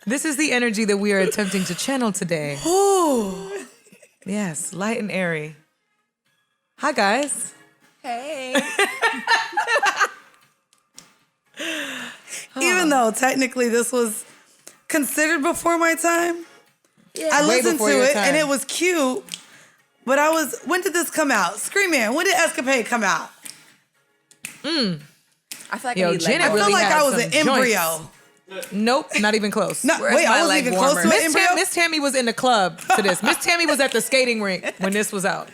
This is the energy that we are attempting to channel today. Ooh. Yes, light and airy. Hi, guys. Hey. Even though technically this was considered before my time, I Way listened before to your it time. and it was cute. But when did this come out? Scream Man, when did Escapade come out? I feel like Yo, I need Janet I like feel really like had I was some an embryo. joints. Nope, not even close. No, Where's wait, my I wasn't leg even close to warmer? an embryo. Miss Tammy was in the club to this. Miss Tammy was at the skating rink when this was out.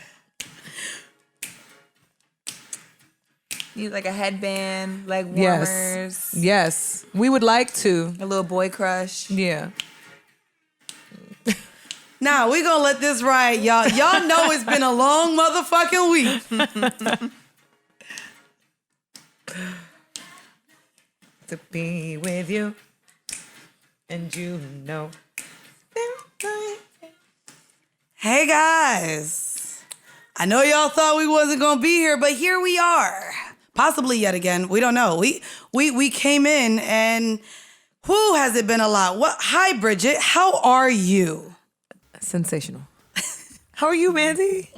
need like a headband, leg warmers. Yes. We would like to. A little boy crush. Yeah. Nah, we gonna let this ride, y'all. Y'all know it's been a long motherfucking week. To be with you. And you know. Hey guys, I know y'all thought we wasn't gonna be here, but here we are. Possibly yet again. We don't know. We came in and whoo, has it been a lot. Hi Bridget, how are you? Sensational. How are you, Mandy?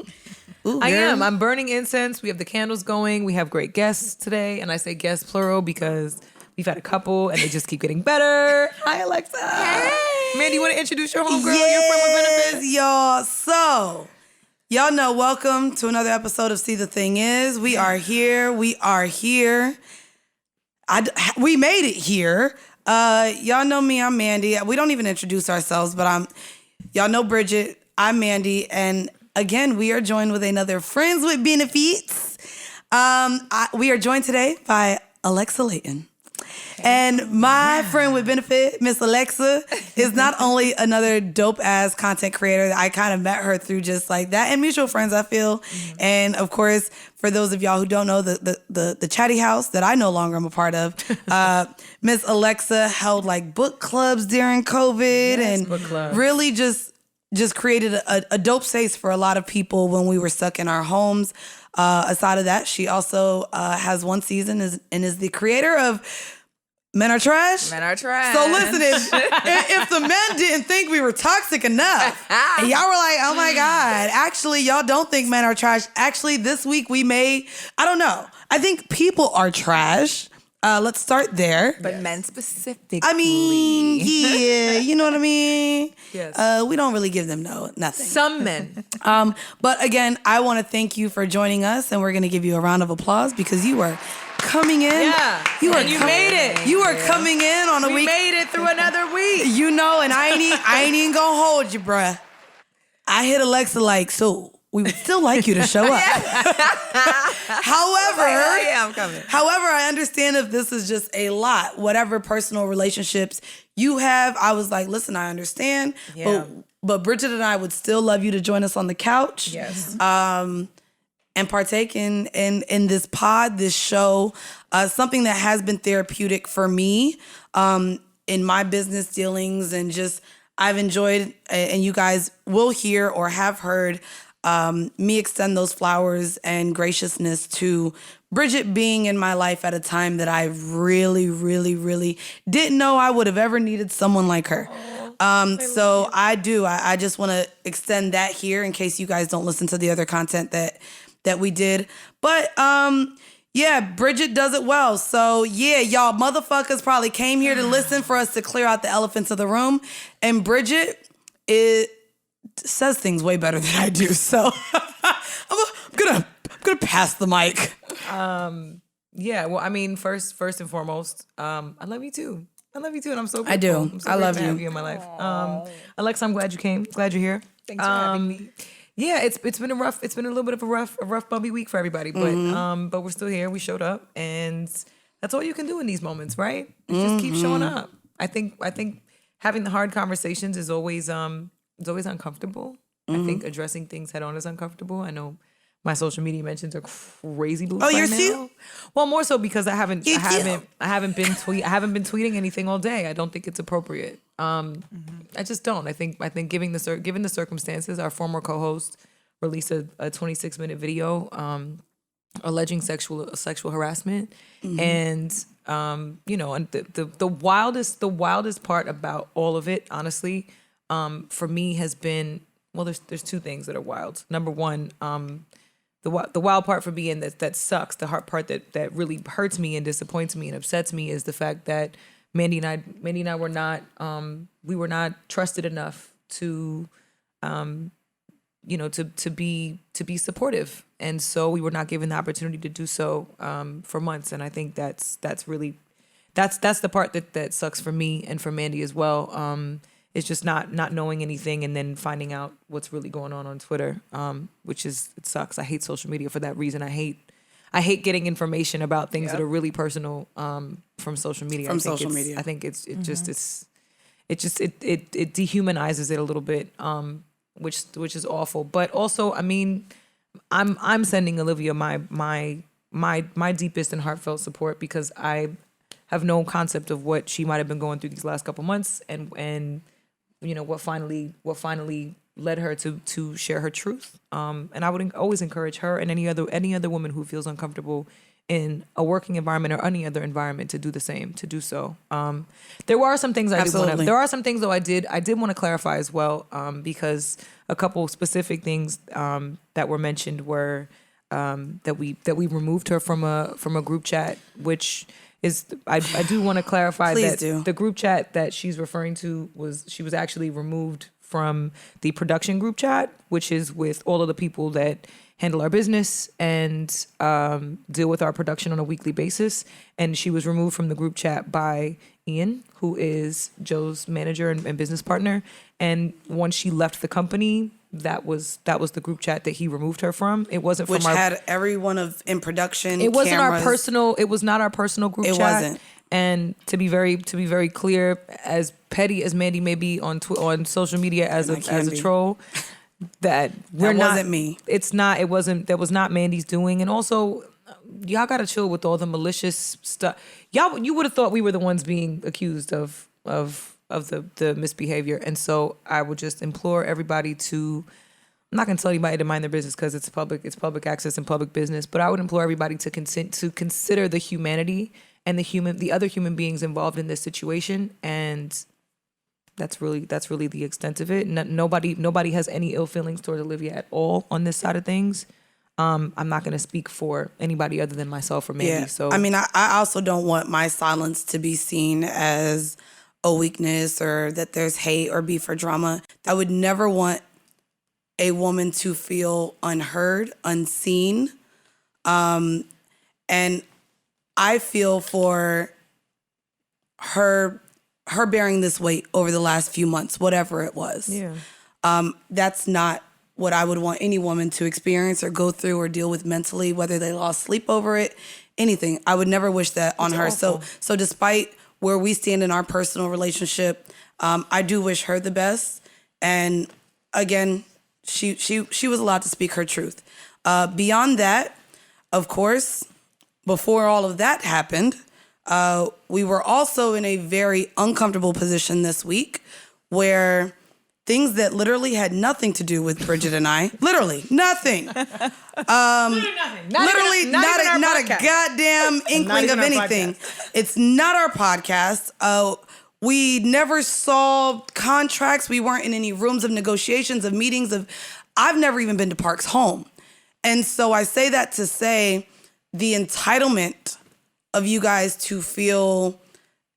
Ooh, I girl. am. I'm burning incense. We have the candles going. We have great guests today. And I say guests plural because we've had a couple and they just keep getting better. Hi, Alexa. Hey. Mandy, you want to introduce your homegirl? Your friend with benefits? Y'all. So, y'all know, welcome to another episode of See the Thing Is. We are here. We are here. We made it here. Y'all know me. I'm Mandy. We don't even introduce ourselves, but y'all know Bridget. I'm Mandy. And again, we are joined with another Friends with Benefits. We are joined today by Alexa Leighton. And my friend with benefit, Miss Alexa, is not only another dope-ass content creator. I kind of met her through just like that and mutual friends, I feel. Mm-hmm. And of course, for those of y'all who don't know, the Chatty House that I no longer am a part of, Miss Alexa held like book clubs during COVID and really just created a dope space for a lot of people when we were stuck in our homes. Aside of that, she also has one season and is the creator of Men Are Trash. Men Are Trash. So listen, if the men didn't think we were toxic enough, and y'all were like, oh my God, actually, y'all don't think men are trash. Actually, this week I don't know. I think people are trash. Let's start there. But men specifically. I mean, yeah, you know what I mean? Yes. We don't really give them nothing. Some men. But again, I want to thank you for joining us, and we're going to give you a round of applause because you are coming in. Yeah. You made it. You are coming in on a We week. made it through another week. You know, and I ain't even gonna hold you, bruh. I hit Alexa like, so we would still like you to show up. However, I'm coming. However, I understand if this is just a lot, whatever personal relationships you have. I was like, listen, I understand, but Bridget and I would still love you to join us on the couch. Yes. And partake in this pod, this show, something that has been therapeutic for me in my business dealings, and just I've enjoyed, and you guys will hear or have heard me extend those flowers and graciousness to Bridget being in my life at a time that I really, really, really didn't know I would have ever needed someone like her. So I just want to extend that here in case you guys don't listen to the other content that we did. But yeah, Bridget does it well. So yeah, y'all motherfuckers probably came here to listen for us to clear out the elephants of the room. And Bridget says things way better than I do. So I'm gonna pass the mic. Yeah, well, I mean, first and foremost, I love you too. I love you too, and I'm so grateful. I do. I'm so I love grateful to you. have you in my life. Alexa, I'm glad you came. Glad you're here. Thanks for having me. Yeah, it's been a little bit of a rough bumpy week for everybody, but we're still here. We showed up, and that's all you can do in these moments, right? Just keep showing up. I think having the hard conversations is always uncomfortable. I think addressing things head on is uncomfortable. I know my social media mentions are crazy boosts. Oh, right you're now. cute? Well, more so because I haven't been tweeting anything all day. I don't think it's appropriate. I just don't. I think given the circumstances, our former co-host released a 26-minute video alleging sexual harassment. And and the wildest part about all of it, honestly, for me has been, well, there's two things that are wild. Number one, the wild part for me, and that sucks, the hard part that really hurts me and disappoints me and upsets me, is the fact that Mandy and I were not trusted enough to to be supportive, and so we were not given the opportunity to do so for months. And I think that's really the part that sucks for me and for Mandy as well. It's just not knowing anything and then finding out what's really going on Twitter, which it sucks. I hate social media for that reason. I hate getting information about things that are really personal from social media. I think it dehumanizes it a little bit, which is awful. But also, I mean, I'm sending Olivia my deepest and heartfelt support, because I have no concept of what she might have been going through these last couple months, and what finally led her to share her truth. And I would always encourage her and any other woman who feels uncomfortable in a working environment or any other environment to do the same, to do so. There were some things there are some things though I did want to clarify as well, because a couple specific things that were mentioned were that we removed her from a group chat, which is, I do want to clarify the group chat that she's referring to she was actually removed from the production group chat, which is with all of the people that handle our business and deal with our production on a weekly basis. And she was removed from the group chat by Ian, who is Joe's manager and business partner. And once she left the company, that was the group chat that he removed her from. It wasn't from had everyone in production. It wasn't cameras. It was not our personal group chat. It wasn't. And to be very clear, as petty as Mandy may be on social media as a troll, that wasn't me. That was not Mandy's doing. And also, y'all gotta chill with all the malicious stuff. You would have thought we were the ones being accused of the misbehavior. And so I would just implore everybody to, I'm not gonna tell anybody to mind their business because it's public access and public business, but I would implore everybody to consider the humanity and the other human beings involved in this situation. And that's really the extent of it. Nobody has any ill feelings toward Olivia at all on this side of things. I'm not going to speak for anybody other than myself or Mandy. Yeah. So I mean, I also don't want my silence to be seen as a weakness or that there's hate or beef or drama. I would never want a woman to feel unheard, unseen. And I feel for her bearing this weight over the last few months, whatever it was. Yeah. That's not what I would want any woman to experience or go through or deal with mentally, whether they lost sleep over it, anything. I would never wish that on her. Awful. So despite where we stand in our personal relationship, I do wish her the best. And again, she was allowed to speak her truth. Beyond that, of course, before all of that happened, we were also in a very uncomfortable position this week where things that literally had nothing to do with Bridget and I, literally nothing. Literally nothing. Not a goddamn inkling of anything. It's not our podcast. We never saw contracts. We weren't in any rooms of negotiations, of meetings. I've never even been to Park's home. And so I say that to say the entitlement of you guys to feel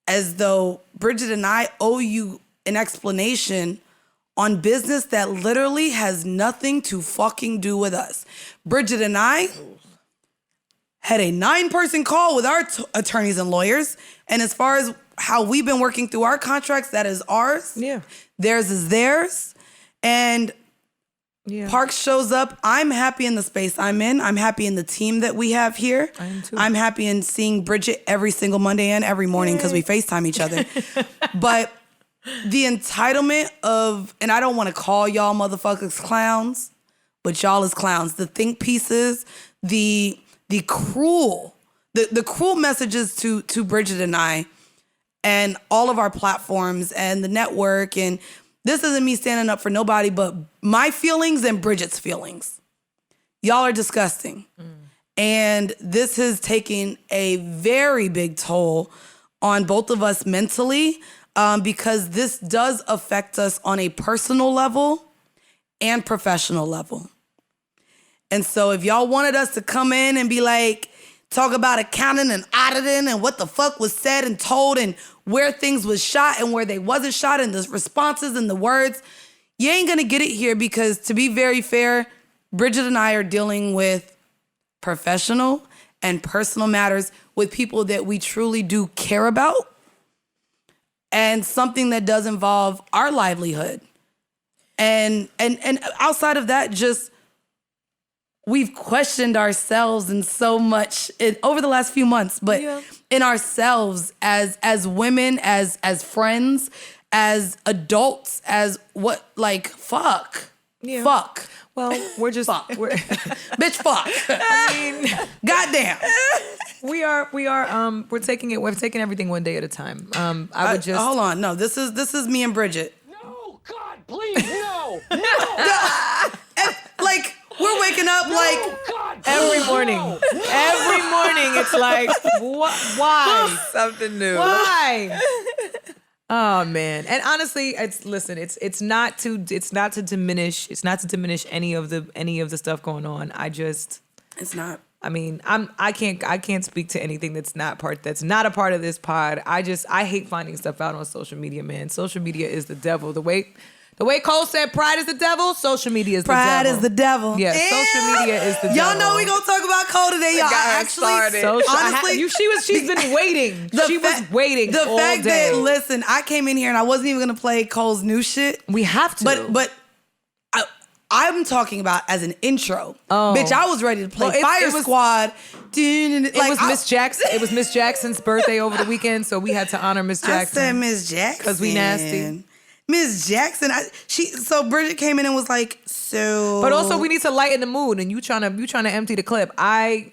as though Bridget and I owe you an explanation on business that literally has nothing to fucking do with us. Bridget and I had a 9-person call with our attorneys and lawyers. And as far as how we've been working through our contracts, that is ours. Yeah. Theirs is theirs. And Parks shows up. I'm happy in the space I'm in. I'm happy in the team that we have here. I am too. I'm happy in seeing Bridget every single Monday and every morning because we FaceTime each other. But the entitlement of, and I don't want to call y'all motherfuckers clowns, but y'all is clowns. The think pieces, the cruel messages to Bridget and I and all of our platforms and the network. And this isn't me standing up for nobody but my feelings and Bridget's feelings. Y'all are disgusting. And this has taken a very big toll on both of us mentally, because this does affect us on a personal level and professional level. And so if y'all wanted us to come in and be like, talk about accounting and auditing and what the fuck was said and told and where things was shot and where they wasn't shot and the responses and the words, you ain't gonna get it here, because to be very fair, Bridget and I are dealing with professional and personal matters with people that we truly do care about, and something that does involve our livelihood. And outside of that, just we've questioned ourselves in so much over the last few months, but in ourselves as women, as friends, as adults, as what, like, fuck. Yeah. Fuck. Well, we're just Bitch, fuck. I mean, goddamn. We're taking everything one day at a time. I would just hold on. No, this is me and Bridget. No, God, please, no. No. Like, we're waking up like God, every please, morning. no. Every morning it's like, why? Something new. Why? Oh man. And honestly, it's not to diminish any of the stuff going on. it's not. I mean, I can't speak to anything that's not a part of this pod. I hate finding stuff out on social media, man. Social media is the devil. The way Cole said pride is the devil, social media is the devil. Pride is the devil. Yeah, social media is the devil. Y'all know we gonna talk about Cole today, y'all. got her started. Honestly, she's been waiting. She was waiting The all fact day. that, listen, I came in here and I wasn't even gonna play Cole's new shit. We have to. But I'm talking about as an intro. Oh. Bitch, I was ready to play Well, Fire it was- Squad. It was Miss Jackson. It was Miss Jackson's birthday over the weekend, so we had to honor Miss I Jackson. said Miss Jackson. 'Cause we nasty. Miss Jackson. So Bridget came in and was like, so. But also we need to lighten the mood, and you trying to empty the clip. I'm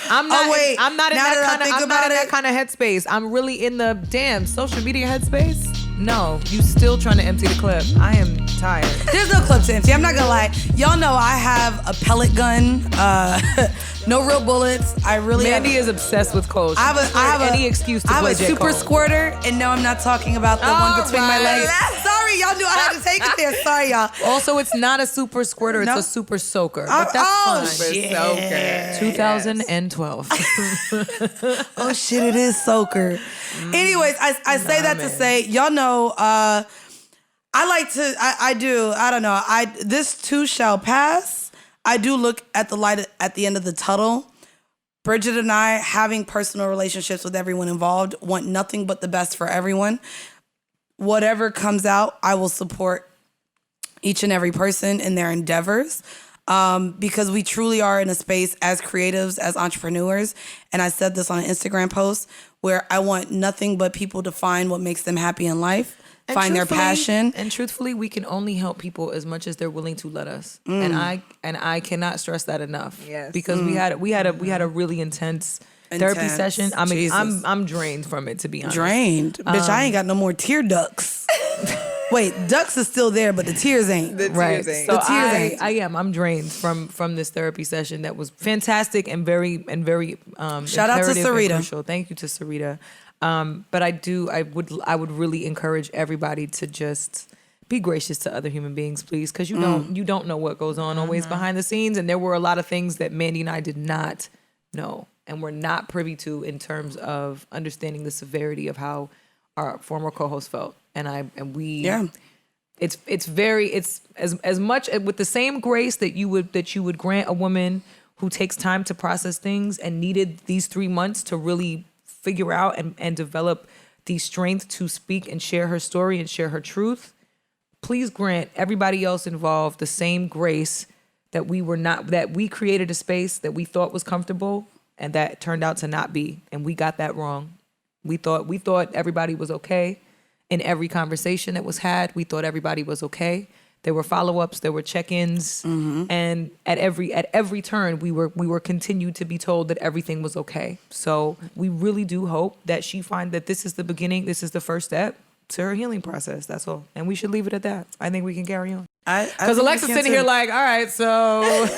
not. wait. I'm not in Now that I that kind of. think I'm not in about that it- kind of headspace. I'm really in the damn social media headspace. No, you still trying to empty the clip. I am tired. There's no clip to empty. I'm not gonna lie. Y'all know I have a pellet gun. No real bullets. I really Mandy have. is obsessed with Cole. I have a any excuse to I have play a J. super Cole. squirter, and no, I'm not talking about the one between my right. legs. Sorry, y'all knew I had to take it there. Sorry, y'all. Also, it's not a super squirter. It's No. a super soaker. But that's oh fine. shit! So good. 2012. Oh shit! It is soaker. Anyways, I say that to say, y'all know. I don't know. This too shall pass. I do look at the light at the end of the tunnel. Bridget and I, having personal relationships with everyone involved, want nothing but the best for everyone. Whatever comes out, I will support each and every person in their endeavors, because we truly are in a space as creatives, as entrepreneurs. And I said this on an Instagram post where I want nothing but people to find what makes them happy in life. Find their passion. And truthfully, we can only help people as much as they're willing to let us. And I cannot stress that enough. Yes. Because we had a really intense therapy session. I mean, Jesus. I'm drained from it, to be honest. Drained. Bitch, I ain't got no more tear ducts. Wait, ducts is still there, but the tears ain't. Right. Tears ain't. So The tears ain't. I'm drained from this therapy session that was fantastic and very Shout out to imperative and Sarita. crucial. Thank you to Sarita. But I would really encourage everybody to just be gracious to other human beings, please, because you don't know what goes on always behind the scenes, and there were a lot of things that Mandy and I did not know and were not privy to in terms of understanding the severity of how our former co-host felt, It's as much with the same grace that you would grant a woman who takes time to process things and needed these 3 months to really figure out and develop the strength to speak and share her story and share her truth. Please grant everybody else involved the same grace that we created a space that we thought was comfortable and that turned out to not be, and we got that wrong. We thought everybody was okay in every conversation that was had. We thought everybody was okay. There were follow-ups, there were check-ins, and at every turn, we were continued to be told that everything was okay. So we really do hope that she finds that this is the beginning, this is the first step to her healing process. That's all, and we should leave it at that. I think we can carry on. Because Alexa's sitting here like, all right, so well,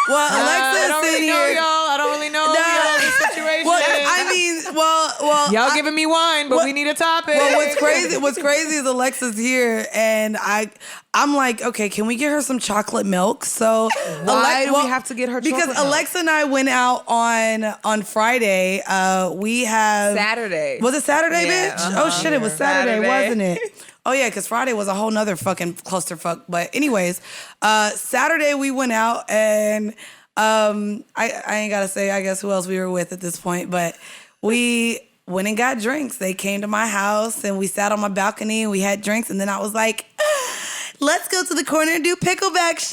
I Alexa's don't sitting really know here. y'all. I don't really know the situation. Well, I mean, well, y'all giving me wine, but we need a topic. Well, what's crazy is Alexa's here, and I'm like, okay, can we get her some chocolate milk? So why do we have to get her chocolate because milk? Alexa and I went out on Friday. We have Saturday. Was it Saturday, Yeah, bitch? Oh shit, it was Saturday, Saturday. wasn't it? Oh yeah, because Friday was a whole nother fucking clusterfuck. But anyways, Saturday we went out and I ain't gotta say I guess who else we were with at this point, but we went and got drinks. They came to my house and we sat on my balcony and we had drinks, and then I was like, let's go to the corner and do pickleback shots.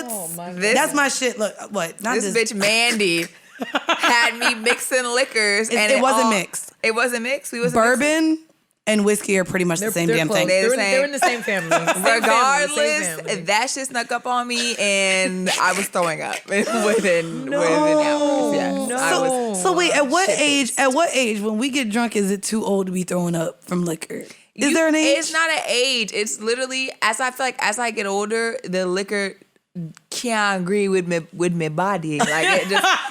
Oh my God. That's my shit. Look, what? Not This bitch Mandii had me mixing liquors, and it wasn't mixed. It wasn't mixed. We wasn't Bourbon and whiskey are pretty much the same damn thing. They're in the same family. Regardless, that shit snuck up on me, and I was throwing up within hours. Yeah. So wait, at what age when we get drunk is it too old to be throwing up from liquor? Is there an age? It's not an age. It's literally as I feel like as I get older, the liquor can't agree with me body. Like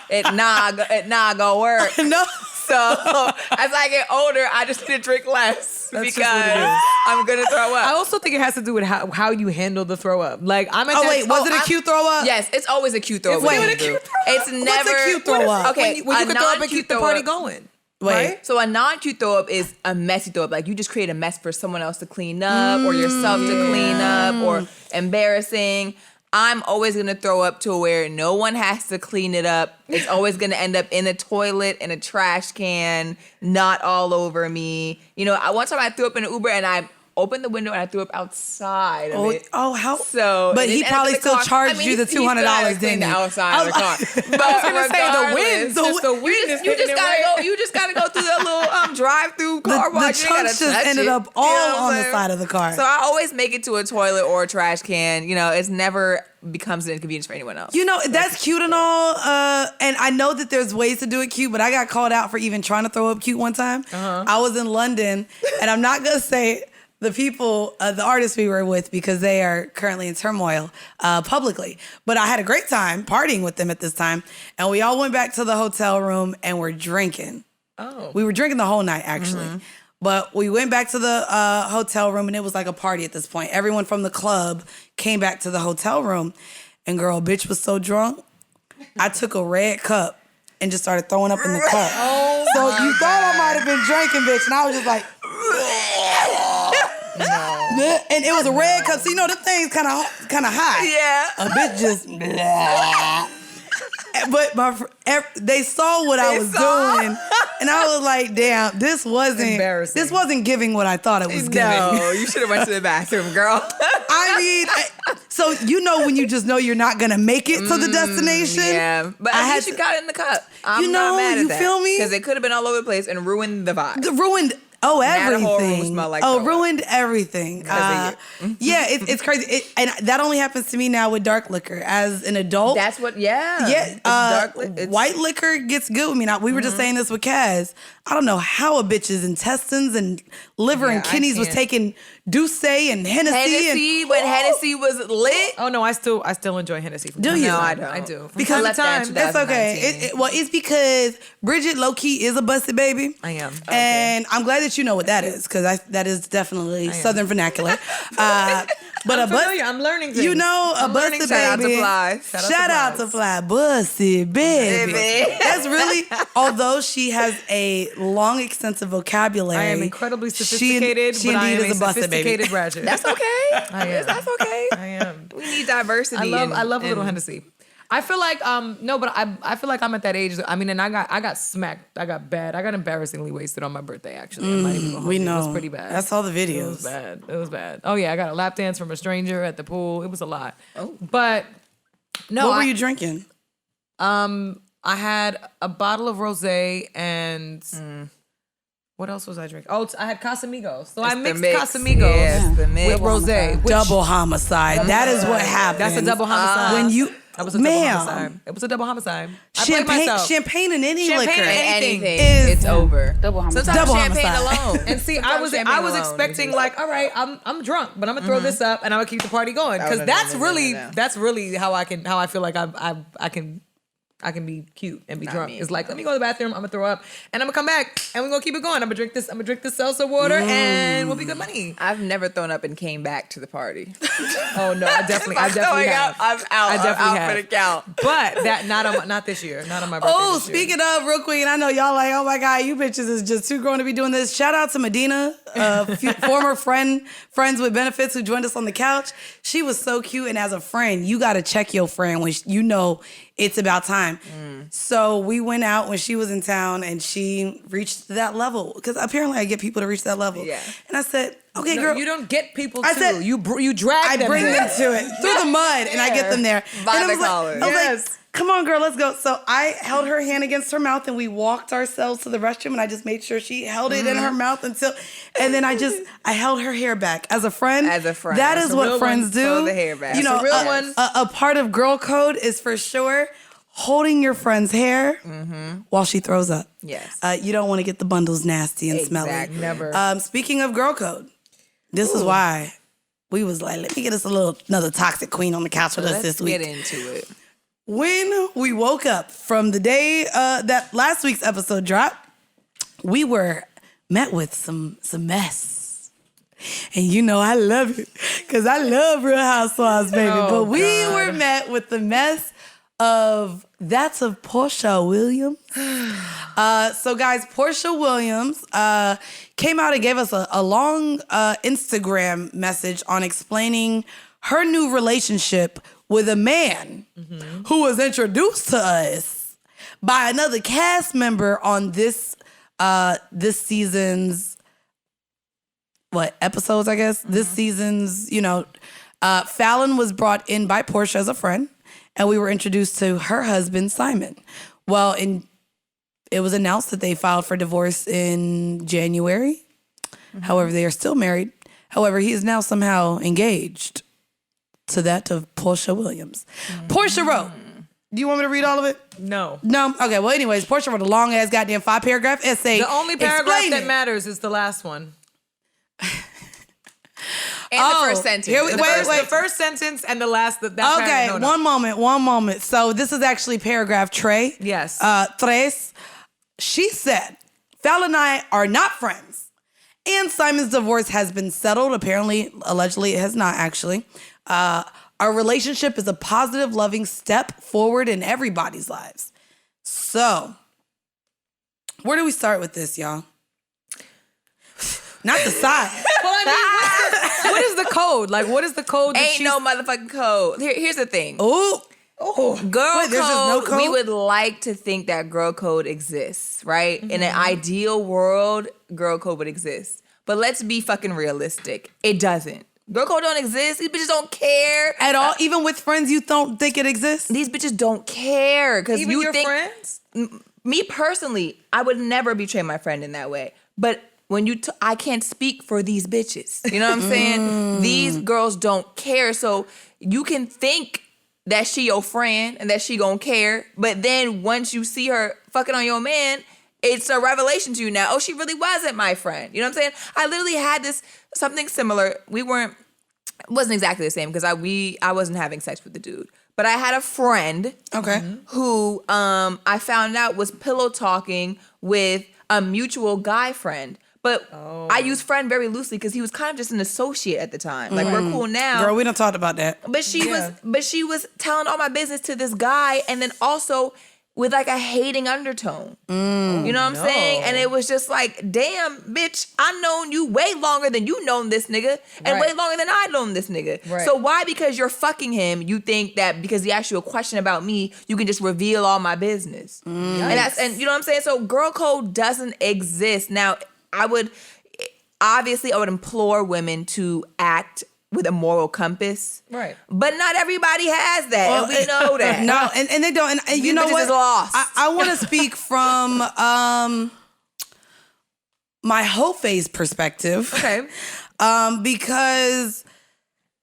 it not go work. No. So as I get older, I just need to drink less That's because just what it is. I'm gonna throw up. I also think it has to do with how you handle the throw up. Like I'm at Oh that, wait, was it a cute throw up? Yes, it's always a cute throw up. Wait, with a me, cute boo. throw up? It's never What's a cute throw up? Okay, when you can throw up and non-cute keep the throw party up. going. Wait. Right? So a non-cute throw up is a messy throw up. Like you just create a mess for someone else to clean up or yourself to clean up or embarrassing. I'm always going to throw up to where no one has to clean it up. It's always going to end up in a toilet, in a trash can, not all over me. You know, one time I threw up in an Uber and I opened the window and I threw up outside of it. Oh, how? So, but it he didn't end up probably in the still car. charged I mean, you the he still had $200, to clean didn't he? the outside of the car. But I was gonna say the regardless, wind, the wind is you hitting just it gotta right. go. You just gotta go through that little drive-through car The wash. You ain't chunks gotta just touch ended it. up all You know what I'm on the saying? side of the car. So I always make it to a toilet or a trash can. You know, it's never becomes an inconvenience for anyone else. You know, that's cute and all. And I know that there's ways to do it cute, but I got called out for even trying to throw up cute one time. I was in London, and I'm not going to say the people, the artists we were with, because they are currently in turmoil publicly. But I had a great time partying with them at this time. And we all went back to the hotel room and were drinking. Oh. We were drinking the whole night, actually. But we went back to the hotel room, and it was like a party at this point. Everyone from the club came back to the hotel room. And girl, bitch was so drunk, I took a red cup and just started throwing up in the cup. Oh, So you thought I might have been drinking, bitch. And I was just like... no. And it was a red cup. So you know, the thing's kind of high. Yeah. A bitch just... But they saw what I was doing, and I was like, "Damn, this wasn't giving what I thought it was giving." No, you should have went to the bathroom, girl. I mean, so you know when you just know you're not gonna make it to the destination. Yeah, but at least you got it in the cup. I'm not mad at that. Feel me? Because it could have been all over the place and ruined the vibe. Ruined. Oh, Now the whole room everything. smell like oh, throw up. ruined everything. Yeah, it's crazy. And that only happens to me now with dark liquor. As an adult, That's what, yeah. yeah, It's dark. It's, white liquor gets good with me. Now, we were just saying this with Kaz. I don't know how a bitch's intestines and liver and I kidneys was can't. taking Douce and Hennessy. When Hennessy was lit. Oh no, I still enjoy Hennessy. From Do time to you? No, time. I don't. I do. From Because time left to that time. in It's okay. 2019. Well, it's because Bridget low-key is a busted baby. I am. And I'm glad that you know what that is, because that is definitely Southern vernacular. But I'm familiar. I'm learning things. you know, a I'm learning busted Shout out to baby. Fly. Shout out to Fly. Busted baby. Baby. That's really, although she has a long, extensive vocabulary. I am incredibly sophisticated, She but I indeed am is a a busted baby. sophisticated ratchet. That's okay. I am. That's okay. I am. We need diversity. I love a little Hennessy. I feel like no, but I feel like I'm at that age. I mean, and I got smacked. I got embarrassingly wasted on my birthday. Actually, I'm not even gonna hold We you. know. It was pretty bad. That's all the It was videos. bad. It was bad. Oh yeah, I got a lap dance from a stranger at the pool. It was a lot. Oh. But no, What were you drinking? I had a bottle of rosé and what else was I drinking? Oh, I had Casamigos. So I It's the mixed mix. Casamigos Yes, the mix. with rosé. which- Double homicide. That is what happens. That's a double homicide. When you, That was a double ma'am, homicide. It was a double homicide. I played myself. champagne and any Champagne liquor. and anything. is- It's over. Double homicide. Sometimes Double champagne homicide. alone. And see, I Sometimes was champagne alone. expecting like, all right, I'm drunk, but I'm gonna throw this up and I'm gonna keep the party going because no, that's no, really no. that's really how I feel like I can I can be cute and be Not drunk. me. It's like, let me go to the bathroom. I'm gonna throw up, and I'm gonna come back, and we're gonna keep it going. I'm gonna drink this salsa water, and we'll be good money. I've never thrown up and came back to the party. Oh no, I definitely have. I'm out. I definitely I'm out for the count. But that not this year. Not on my birthday. Oh, this year. speaking of, real quick, and I know y'all like, oh my God, you bitches is just too grown to be doing this. Shout out to Medina, former friends with benefits who joined us on the couch. She was so cute, and as a friend, you gotta check your friend when you know it's about time. So we went out when she was in town, and she reached that level because apparently I get people to reach that level. Yeah. And I said, okay, No, girl, you don't get people I to. said- You drag I them. bring there. them to it through the mud, and I get them there. By And I the was like- collar. I was like, Yes. come on, girl, let's go. So I held her hand against her mouth, and we walked ourselves to the restroom, and I just made sure she held it in her mouth and then I held her hair back. As a friend, As a friend. that It's is a what real friends one. do. Throw the hair back. You It's know, a real one. A part of girl code is for sure holding your friend's hair while she throws up. Yes. You don't want to get the bundles nasty and smelly. Exactly. Never. Speaking of girl code, this is why we was like, let me get us another toxic queen on the couch with us Let's this week. get into it. When we woke up from the day that last week's episode dropped, we were met with some mess. And you know I love it because I love Real Housewives, baby. Oh, but we were met with the mess of Porsha Williams. So guys, Porsha Williams came out and gave us a long Instagram message on explaining her new relationship with a man who was introduced to us by another cast member on this season's episodes, I guess. This season's, Fallon was brought in by Porsha as a friend, and we were introduced to her husband, Simon. Well, it was announced that they filed for divorce in January. However, they are still married. However, he is now somehow engaged to that of Porsha Williams. Porsha wrote, do you want me to read all of it? No. No? Okay, well, anyways, Porsha wrote a long-ass goddamn 5-paragraph essay. The only paragraph explaining that matters is the last one. And the first sentence. Here we, The first sentence and the last. That Okay, no. one moment. So this is actually paragraph Trey. Yes. Tres. She said, Fallon and I are not friends. And Simon's divorce has been settled. Apparently, allegedly, it has not actually. Our relationship is a positive, loving step forward in everybody's lives. So, where do we start with this, y'all? Not the side. Well, I mean, what is the code? Like, what is the code? That Ain't no motherfucking code. Here's the thing. Ooh. Girl Wait, there's just no code? we would like to think that girl code exists, right? In an ideal world, girl code would exist. But let's be fucking realistic. It doesn't. Girl code don't exist. These bitches don't care. At all? Even with friends, you don't think it exists? These bitches don't care. Because Even you your think, friends? me personally, I would never betray my friend in that way. But when I can't speak for these bitches. You know what I'm saying? These girls don't care. So you can think that she your friend and that she gonna care. But then once you see her fucking on your man, it's a revelation to you now. Oh, she really wasn't my friend. You know what I'm saying? I literally had something similar. It wasn't exactly the same because I wasn't having sex with the dude. But I had a friend who I found out was pillow talking with a mutual guy friend. But I use friend very loosely because he was kind of just an associate at the time. Like, we're cool now. Girl, we done talked about that. But she was telling all my business to this guy, and then also with like a hating undertone. You know what I'm saying? And it was just like, damn, bitch, I known you way longer than you known this nigga, and way longer than I known this nigga. Right. So why, because you're fucking him, you think that because he asked you a question about me, you can just reveal all my business? And you know what I'm saying? So girl code doesn't exist. Now, I would implore women to act with a moral compass. Right. But not everybody has that. Well, and we know that. No, and they don't. And you know bitches what? is lost. I want to speak from my whole phase perspective. Okay. Because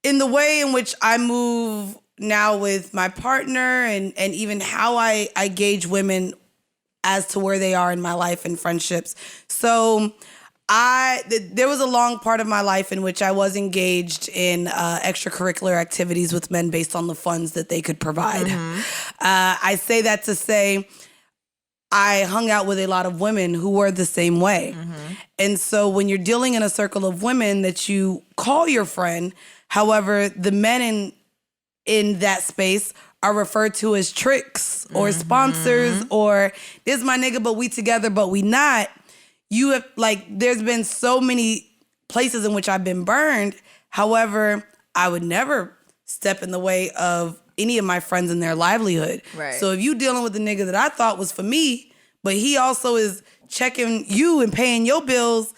in the way in which I move now with my partner and even how I gauge women as to where they are in my life and friendships. So There was a long part of my life in which I was engaged in extracurricular activities with men based on the funds that they could provide. I say that to say I hung out with a lot of women who were the same way. And so when you're dealing in a circle of women that you call your friend, however, the men in that space are referred to as tricks or sponsors or this is my nigga, but we together, but we not. You have, like, there's been so many places in which I've been burned. However, I would never step in the way of any of my friends and their livelihood. Right. So if you dealing with a nigga that I thought was for me, but he also is checking you and paying your bills,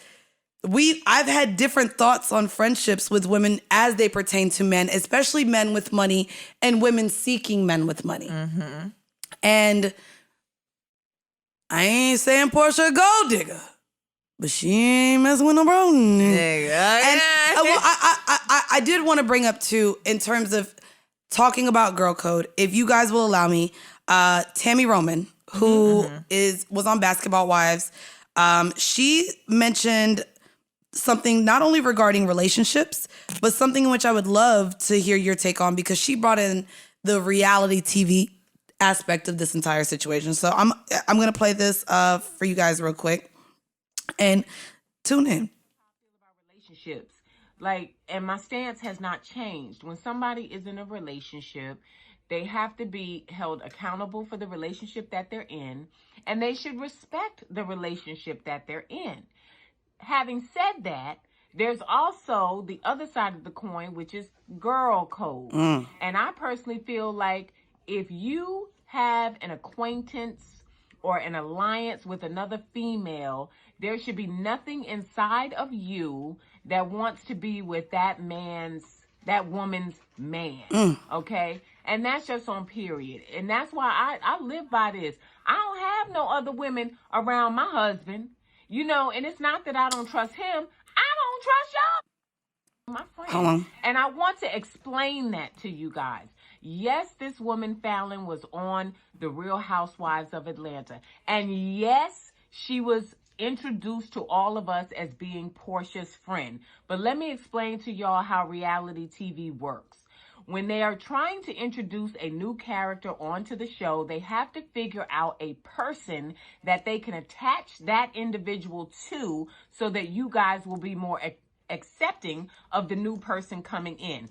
I've had different thoughts on friendships with women as they pertain to men, especially men with money and women seeking men with money. And I ain't saying Porsha a gold digger, but she ain't messing with no bro. And I did want to bring up too, in terms of talking about girl code, if you guys will allow me, Tammy Roman, who was on Basketball Wives, she mentioned something not only regarding relationships, but something in which I would love to hear your take on, because she brought in the reality TV aspect of this entire situation. So I'm gonna play this for you guys real quick, and tune in. Relationships, like, and my stance has not changed. When somebody is in a relationship, they have to be held accountable for the relationship that they're in, and they should respect the relationship that they're in. Having said that, there's also the other side of the coin, which is girl code. And I personally feel like if you have an acquaintance or an alliance with another female, there should be nothing inside of you that wants to be with that woman's man. Okay? And that's just on period. And that's why I live by this. I don't have no other women around my husband. You know, and it's not that I don't trust him. I don't trust y'all, my friend. Hold on. And I want to explain that to you guys. Yes, this woman, Fallon, was on The Real Housewives of Atlanta. And yes, she was introduced to all of us as being Porsha's friend. But let me explain to y'all how reality TV works. When they are trying to introduce a new character onto the show, they have to figure out a person that they can attach that individual to so that you guys will be more accepting of the new person coming in.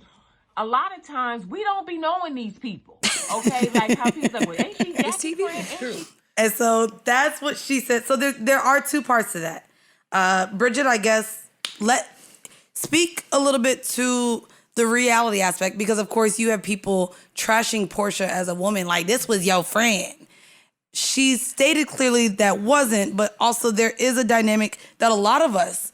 A lot of times, we don't be knowing these people, okay? Like how people like, well, ain't she Jackie's friend? Ain't she? And so that's what she said. So there are two parts to that. Bridget, I guess, speak a little bit to the reality aspect, because of course you have people trashing Porsha as a woman, like this was your friend. She stated clearly that wasn't, but also there is a dynamic that a lot of us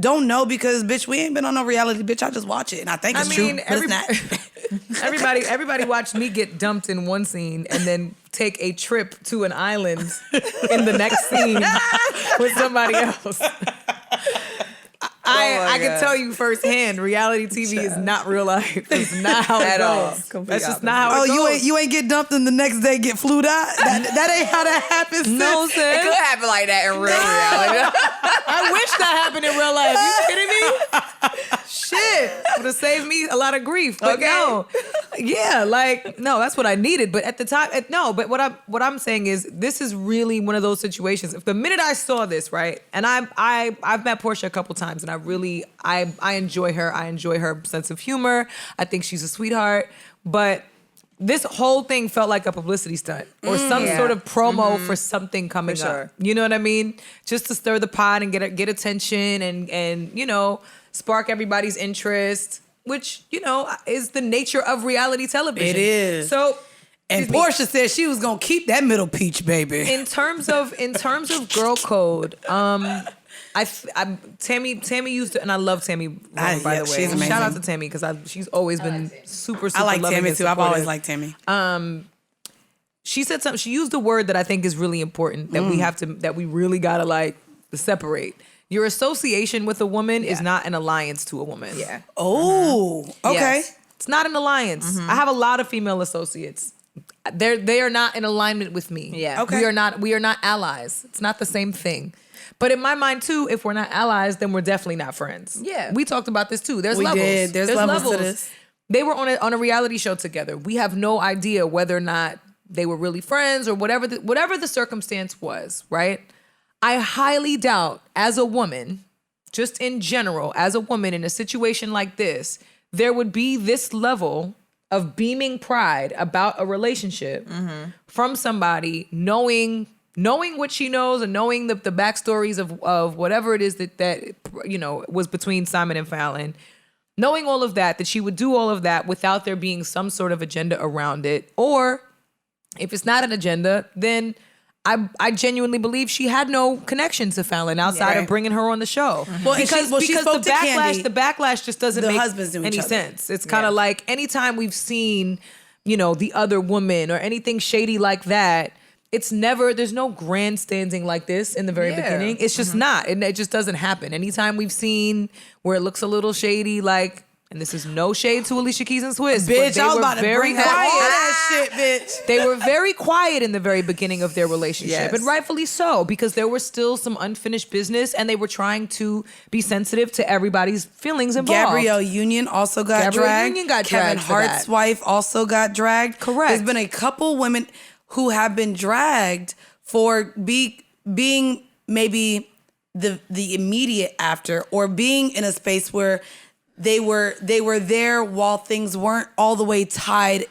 don't know, because bitch, we ain't been on no reality, bitch. I just watch it and I think it's true, but it's not. Everybody watched me get dumped in one scene and then take a trip to an island in the next scene with somebody else. I can tell you firsthand, reality TV is not real life. It's not how it goes. That's just not how it goes. You ain't get dumped and the next day get flued out? That ain't how that happens. No, sis. It could happen like that in real reality. I wish that happened in real life. You kidding me? Shit. Would have saved me a lot of grief. But no. Yeah, like, no, that's what I needed. But at the time, no, but what I'm saying is this is really one of those situations. If the minute I saw this, right, and I've met Porsha a couple times, and I enjoy her. I enjoy her sense of humor. I think she's a sweetheart. But this whole thing felt like a publicity stunt or some sort of promo for something coming up. You know what I mean? Just to stir the pot and get attention and you know, spark everybody's interest, which, you know, is the nature of reality television. It is. So, and Porsha said she was gonna keep that middle peach, baby. In terms of girl code, Tammy used it, and I love Tammy. By the way, she's amazing. Shout out to Tammy, because she's always been super. I like loving Tammy and too. I've supportive. always liked Tammy. She said something. She used a word that I think is really important that we really gotta like separate. Your association with a woman is not an alliance to a woman. Yeah. Oh, okay. Yes. It's not an alliance. I have a lot of female associates. They are not in alignment with me. Yeah. Okay. We are not allies. It's not the same thing. But in my mind too, if we're not allies, then we're definitely not friends. Yeah. We talked about this too. There's We levels. did. There's levels to this. They were on a reality show together. We have no idea whether or not they were really friends or whatever the circumstance was, right? I highly doubt, as a woman, just in general, as a woman in a situation like this, there would be this level of beaming pride about a relationship from somebody knowing what she knows and knowing the backstories of whatever it is that was between Simon and Fallon. Knowing all of that she would do all of that without there being some sort of agenda around it. Or if it's not an agenda, then I genuinely believe she had no connection to Fallon outside of bringing her on the show. Well, Because she spoke the to Candy. backlash just doesn't The make husbands knew each any other. sense. It's kind of like anytime we've seen, the other woman or anything shady like that, there's no grandstanding like this in the very beginning. It's just not. And it just doesn't happen. Anytime we've seen where it looks a little shady, like, and this is no shade to Alicia Keys and Swiss. Bitch, I was about to very bring that shit, bitch. They were very quiet in the very beginning of their relationship, Yes. and rightfully so, because there was still some unfinished business, and they were trying to be sensitive to everybody's feelings involved. Gabrielle Union also got Gabrielle dragged. Union got Kevin dragged for Hart's that. wife also got dragged. Correct. There's been a couple women who have been dragged for being maybe the immediate after, or being in a space where they were there while things weren't all the way tied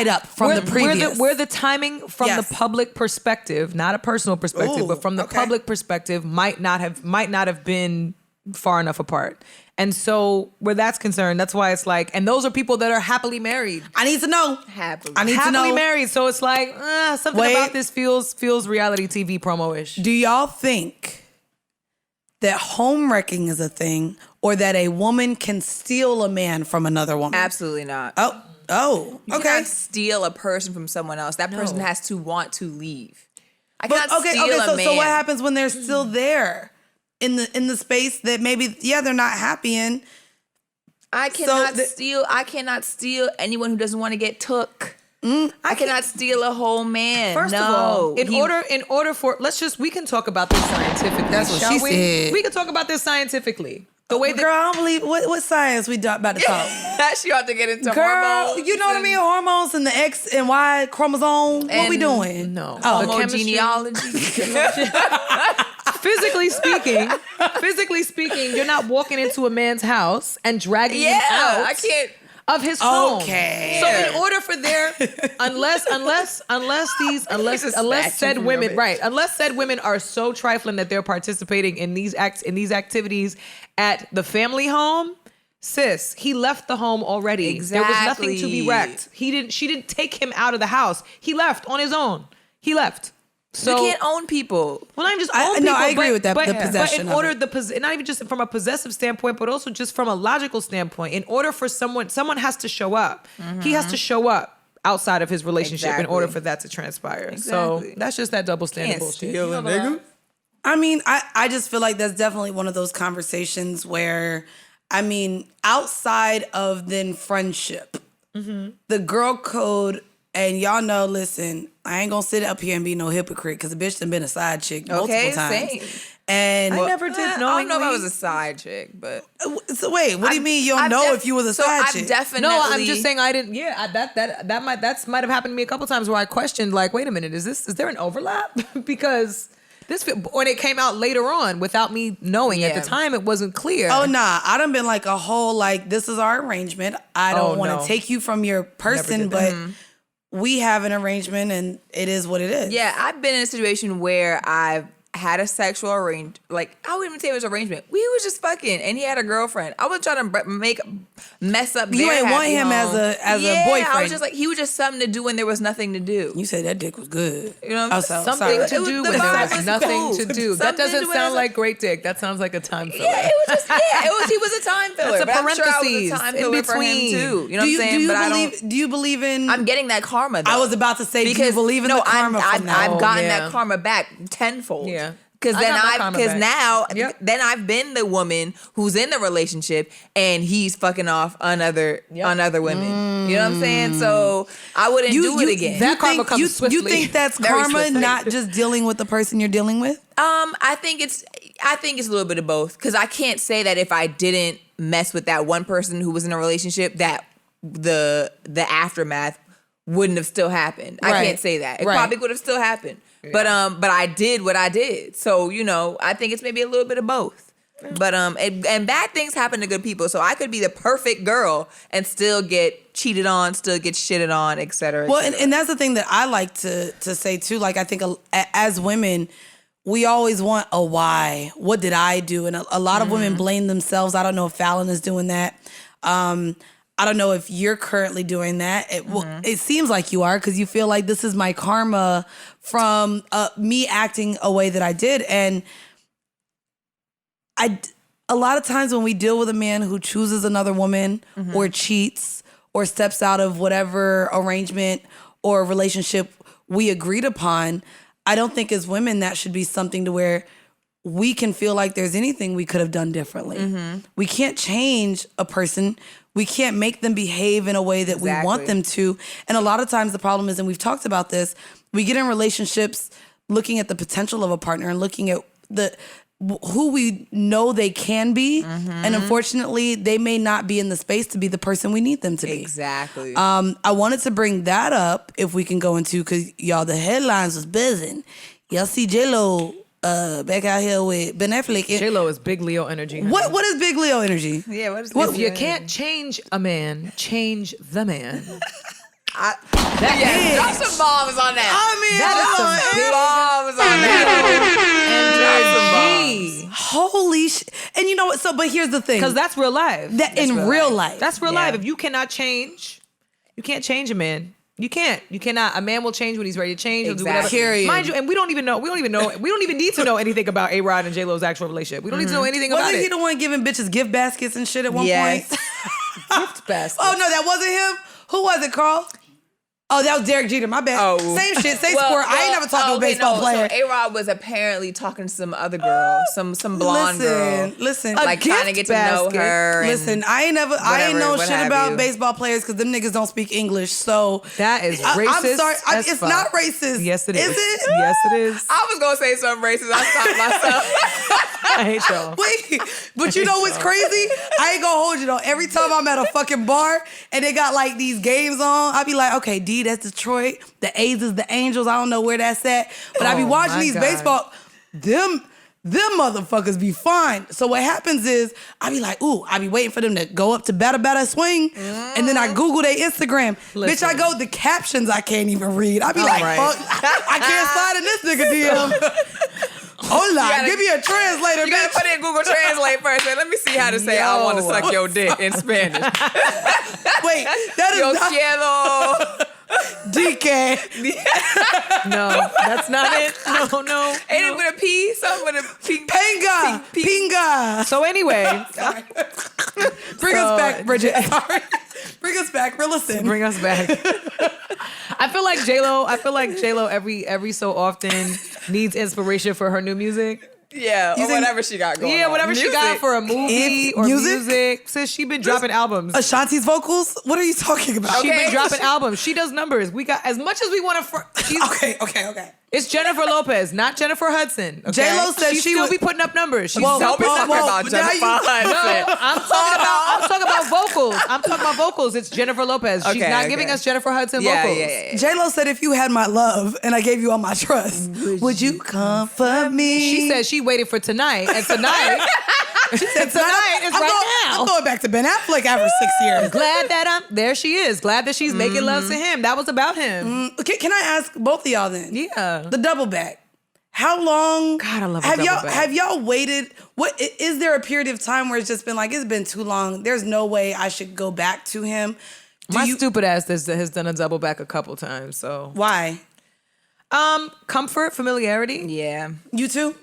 up from the previous. Where the timing from Yes. the public perspective, not a personal perspective, Ooh, but from the okay. public perspective, might not have been far enough apart. And so where that's concerned, that's why it's like, and those are people that are happily married. I need to know. Happily. I need to Happily know. married. So it's like, something Wait. about this feels reality TV promo-ish. Do y'all think that home wrecking is a thing, or that a woman can steal a man from another woman? Absolutely not. Oh, You okay. cannot steal a person from someone else. That person has to want to leave. I But cannot steal a man. So what happens when they're still there in the space that maybe they're not happy in? I cannot steal anyone who doesn't want to get took. I cannot steal a whole man. First of all, in order for we can talk about this scientifically. That's what shall she we? said. We can talk about this scientifically. The way Girl, I don't believe what science we about to talk. she ought to get into Girl, hormones. you know what I mean? Hormones and the X and Y chromosome. What we And- doing? No. Oh, The chemistry. Homogenealogy. physically speaking, you're not walking into a man's house and dragging him out. I can't. Of his home. Okay. So in order for unless said from women, your bitch. right? Unless said women are so trifling that they're participating in these activities at the family home, sis, he left the home already. There was nothing to be wrecked. She didn't take him out of the house. He left on his own. He left. So We can't own people. well, not even just I- own no, people. I agree with that, But, the possession But in of order, it. not even just from a possessive standpoint, but also just from a logical standpoint. In order for someone has to show up. He has to show up outside of his relationship in order for that to transpire. Exactly. So that's just that double standard Can't bullshit. steal a nigga. I mean, I just feel like that's definitely one of those conversations where, I mean, outside of then friendship, the girl code, and y'all know, listen, I ain't gonna sit up here and be no hypocrite because the bitch done been a side chick multiple times. Same. And I never did I don't know if I was knowingly. a side chick, but so wait, what do you mean you don't I've know def- if you was a so side I've chick? definitely. No, I'm just saying I didn't. Yeah, that might have happened to me a couple times where I questioned, like, wait a minute, is there an overlap? Because when it came out later on without me knowing at the time, it wasn't clear. Oh nah, I done been like a whole like this is our arrangement. I don't want to take you from your person, did that. but we have an arrangement and it is what it is. Yeah, I've been in a situation where I've had a sexual arrangement. Like, I wouldn't even say it was arrangement. We was just fucking, and he had a girlfriend. I was trying to mess up. You their ain't want happy him home. as a boyfriend. I was just like, he was just something to do when there was nothing to do. You said that dick was good. You know what I'm saying? Something sorry. to It was- do the when there vibe was was nothing cool. to do. That Something to doesn't do when sound I was like great dick. That sounds like a time filler. Yeah, it was just he was a time filler. That's a but I'm sure I was parentheses a time in filler for him between. too. You know what I'm Do saying? you But believe? Do you believe in? I'm getting that karma though. I was about to say, do you believe in the karma from that? I've gotten yeah. that karma back tenfold. Yeah. Because now Yep. then I've been the woman who's in the relationship and he's fucking off on other women. You know what I'm saying? So I wouldn't do it again. That karma comes swiftly. You think that's Very karma, swiftly. not just dealing with the person you're dealing with? I think it's a little bit of both. Because I can't say that if I didn't mess with that one person who was in a relationship that the aftermath wouldn't have still happened. I can't say that. It probably would have still happened. Yeah. But I did what I did. So, I think it's maybe a little bit of both. But and bad things happen to good people. So I could be the perfect girl and still get cheated on, still get shitted on, et cetera. Well, and that's the thing that I like to say too. Like, I think as women, we always want a why. What did I do? And a lot of women blame themselves. I don't know if Fallon is doing that. I don't know if you're currently doing that. It seems like you are, because you feel like this is my karma from me acting a way that I did. And a lot of times when we deal with a man who chooses another woman or cheats or steps out of whatever arrangement or relationship we agreed upon, I don't think as women that should be something to where we can feel like there's anything we could have done differently. We can't change a person. We can't make them behave in a way that we want them to. And a lot of times the problem is, and we've talked about this, we get in relationships looking at the potential of a partner and looking at who we know they can be. And unfortunately, they may not be in the space to be the person we need them to be. Exactly. I wanted to bring that up, if we can go into, because y'all, the headlines was buzzing. Y'all see J.Lo back out here with Ben Affleck. J.Lo is big Leo energy. What is big Leo energy? Yeah, what is If you can't change a man, change the man. drop some bombs on that. I mean, Bombs on that. Holy shit. And you know what? But here's the thing. Because that's real life. In real life. That's real life. If you cannot change, you can't change a man. You can't. You cannot. A man will change when he's ready to change. He'll do whatever. Period. Mind you, and we don't even know. We don't even need to know anything about A-Rod and J-Lo's actual relationship. We don't need to know anything about it. Wasn't he the one giving bitches gift baskets and shit at one point? Gift baskets. Oh, no, that wasn't him? Who was it, Carl? Oh, that was Derek Jeter. My bad. Oh. Same shit, same sport. I ain't never talked to a baseball player. So A-Rod was apparently talking to some other girl, some blonde girl. Listen. Like trying to get to know her. Listen, I ain't know shit about baseball players because them niggas don't speak English. So that is racist. I'm sorry. It's not racist. Yes, it is. Is it? Yes, it is. I was gonna say something racist. I stopped myself. I hate y'all. Wait, but you know what's crazy? I ain't gonna hold you though. Every time I'm at a fucking bar and they got like these games on, I be like, okay, D, that's Detroit. The A's is the Angels. I don't know where that's at. But I be watching these baseball. Them motherfuckers be fine. So what happens is, I be like, ooh, I be waiting for them to go up to batter swing. And then I Google their Instagram. Listen. Bitch, I go, the captions I can't even read. I be like, fuck, I can't slide in this nigga DM. Hola, give me a translator, You gotta put it in Google Translate first, man. Let me see how to say I want to suck your dick in Spanish. Wait, that is Yo not... cielo. DK. No, that's not it. No. Ain't it with a P? Something with a P. Pinga. So anyway. Bring us back, Bridget. Sorry. Bring us back. Reel us in. Bring us back. I feel like J.Lo every so often needs inspiration for her new music. Yeah, or whatever she got going on. Yeah, whatever she got for a movie or music? music. Since she been dropping albums. Ashanti's vocals? What are you talking about? She been dropping albums. She does numbers. We got as much as we want to. Okay. It's Jennifer Lopez, not Jennifer Hudson. Okay? J.Lo said she still would be putting up numbers. She's Don't still be talking about Jennifer Hudson. No, I'm talking about vocals. I'm talking about vocals. It's Jennifer Lopez. She's not giving us Jennifer Hudson vocals. Yeah. J.Lo said, if you had my love and I gave you all my trust, would you come for me? She said she waited for tonight, and tonight. She said tonight is right now. I'm going back to Ben Affleck after 6 years. Glad that there she is. Glad that she's making love to him. That was about him. Can I ask both of y'all then? Yeah. The double back. How long? God, I love a have double y'all back. Have y'all waited? What is there a period of time where it's just been like, it's been too long? There's no way I should go back to him. My stupid ass has done a double back a couple times. So why? Comfort, familiarity. Yeah. You too?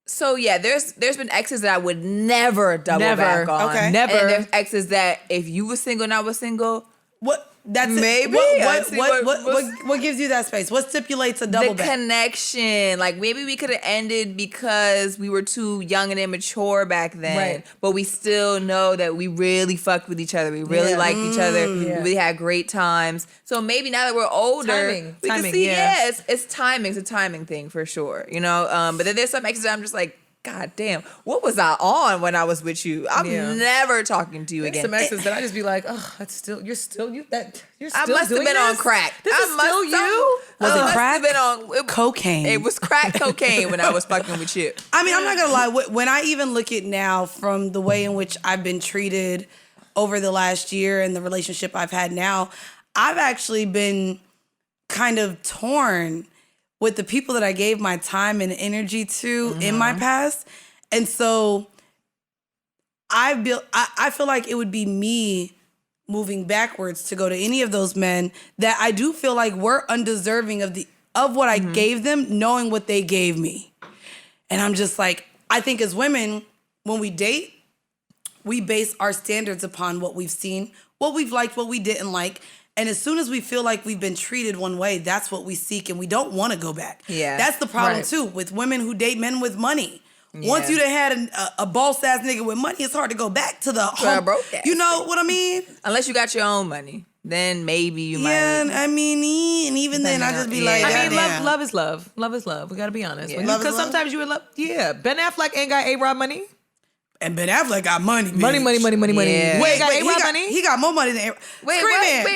So yeah, there's been exes that I would never double back on. Okay. Never. And there's exes that if you were single and I was single, What? That's Maybe. What gives you that space? What stipulates a double The back? connection. Like maybe we could have ended because we were too young and immature back then. Right. But we still know that we really fucked with each other. We really liked each other. We really had great times. So maybe now that we're older, we can see, it's timing. It's a timing thing for sure. You know? But then there's some exes that I'm just like, God damn, what was I on when I was with you? I'm never talking to you again. Some exes that I just be like, oh, that's still you're still you. I must have been on crack. This is still you. Was it crack? Have been on cocaine. It was crack cocaine when I was fucking with you. I mean, I'm not gonna lie. When I even look at now from the way in which I've been treated over the last year and the relationship I've had now, I've actually been kind of torn with the people that I gave my time and energy to in my past. And so I feel like it would be me moving backwards to go to any of those men that I do feel like were undeserving of what I gave them, knowing what they gave me. And I'm just like, I think as women, when we date, we base our standards upon what we've seen, what we've liked, what we didn't like. And as soon as we feel like we've been treated one way, that's what we seek, and we don't want to go back. Yeah. That's the problem, too, with women who date men with money. Yeah. Once you done had a boss-ass nigga with money, it's hard to go back to the home. You know what I mean? Unless you got your own money. Then maybe you might. Yeah, I mean, and even then, I just be like, I mean, love is love. Love is love. We got to be honest. Because sometimes you would love, Ben Affleck ain't got A-Rod money. And Ben Affleck got money. Money. Yeah. Wait, he got more money than A-Rod. Wait,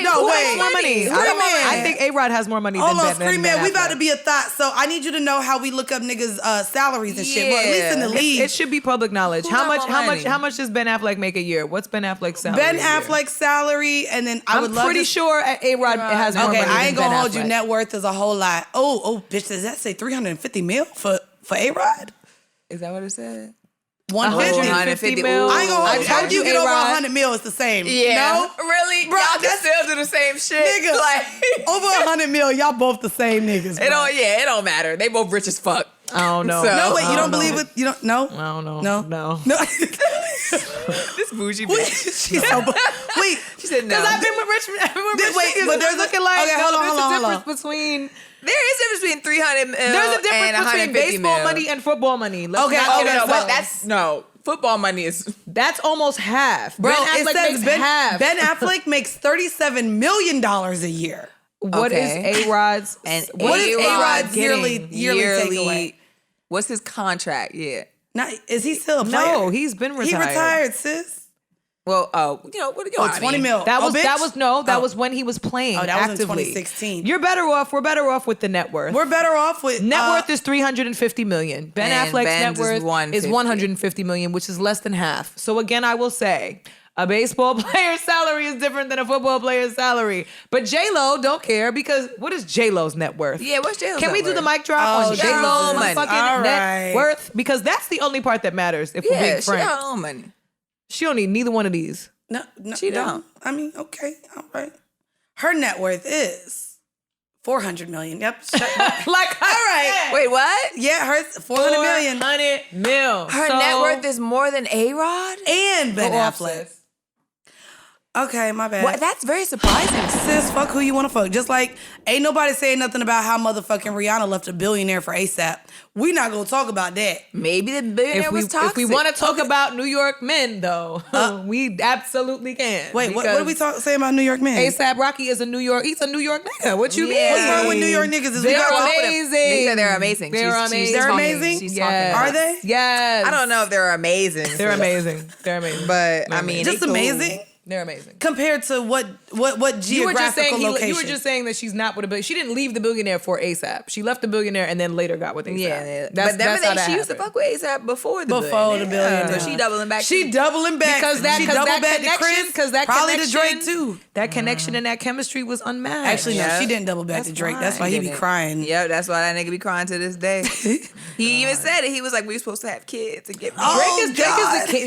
No, who wait. has more money? I think A-Rod has more money Hold than on, Ben Scream Man, we Affleck. about to be a thought. So I need you to know how we look up niggas' salaries and shit. Well, at least in the league. It should be public knowledge. Who How got more money? much does Ben Affleck make a year? What's Ben Affleck's salary? Ben Affleck's salary, and then I would love I'm pretty sure A-Rod has more money Okay, I ain't than gonna Ben hold you. Affleck. Net worth is a whole lot. Oh, bitch, does that say 350 mil for A-Rod? Is that what it said? 150. 150 mil. I ain't gonna hold you. told After you get over 100 mil, it's the same. Yeah. No? Really? Bro, Y'all can still do the same shit. Nigga, Like, over 100 mil, y'all both the same niggas. it don't matter. They both rich as fuck. I don't know. So- No, wait, you I don't know. believe it? You don't? No? I don't know. No? No. This bougie bitch. She's so, wait. She said no. Because I've been with rich Wait, niggas but there's that's looking like, okay, hold on, there's hold on, a hold on. difference between... There is a difference between 300 mil There's a and difference between 150 baseball mil. money and football money. Let's Okay, not okay, get it No, wrong. but that's football money is. That's almost half. Bro, Ben it Affleck says makes half. Ben Affleck makes $37 million a year. What Okay. is A-Rod's? And What is A-Rod A-Rod's yearly takeaway? What's his contract? Yeah. Now, is he still a player? No, he's been retired. He retired, sis. Well, what do you Oh, 20 mil. That was bitch? was when he was playing. Oh, that was in actively. 2016. We're better off with the net worth. We're better off with Net worth is $350 million. Ben And Affleck's Ben's net is worth is $150. $150 million, which is less than half. So again, I will say, a baseball player's salary is different than a football player's salary. But J.Lo don't care because what is J.Lo's net worth? Yeah, what's J.Lo's Can we net do the worth? mic drop Oh, on she J.Lo's got her own money. fucking All net right. worth? Because that's the only part that matters. If we're Yeah, being she frank, got her own money. she don't need neither one of these. No, She no. don't. I mean, okay, all right. Her net worth is $400 million. Yep. Like, all right, Wait, what? Yeah, hers $400 million. $400 million. Her net worth is more than A-Rod? And Ben Go off, Affleck. sis. Okay, my bad. What? That's very surprising. Sis, fuck who you want to fuck. Just like, ain't nobody saying nothing about how motherfucking Rihanna left a billionaire for ASAP. We not gonna talk about that. Maybe the billionaire was toxic. If we want to talk about New York men, though, we absolutely can. Wait, what are we saying about New York men? ASAP Rocky is a New York. He's a New York nigga. What you Yeah. mean? What's wrong with New York niggas? Is we They're gotta talk with amazing. them. They said they're amazing. They're amazing. They're talking- amazing? She's Yes. talking. Are they? Yes. I don't know if they're amazing. They're amazing. They're amazing. But I mean, Just they cool. amazing? They're amazing. Compared to what You were just geographical saying location? you were just saying that she's not with a billionaire. She didn't leave the billionaire for ASAP. She left the billionaire and then later got with ASAP. Yeah, That's but then how that she used to happened. fuck with ASAP before the billionaire. So she doubling back. She doubling back. Because that, she cause doubled that back to connection, Chris. because that Probably connection, to Drake too. That connection and that chemistry was unmatched. Actually, no, Yeah. she didn't double back to Drake. That's why he be didn't. crying. Yep, that's why that nigga be crying to this day. He even said it. He was like, "We supposed to have kids and get married."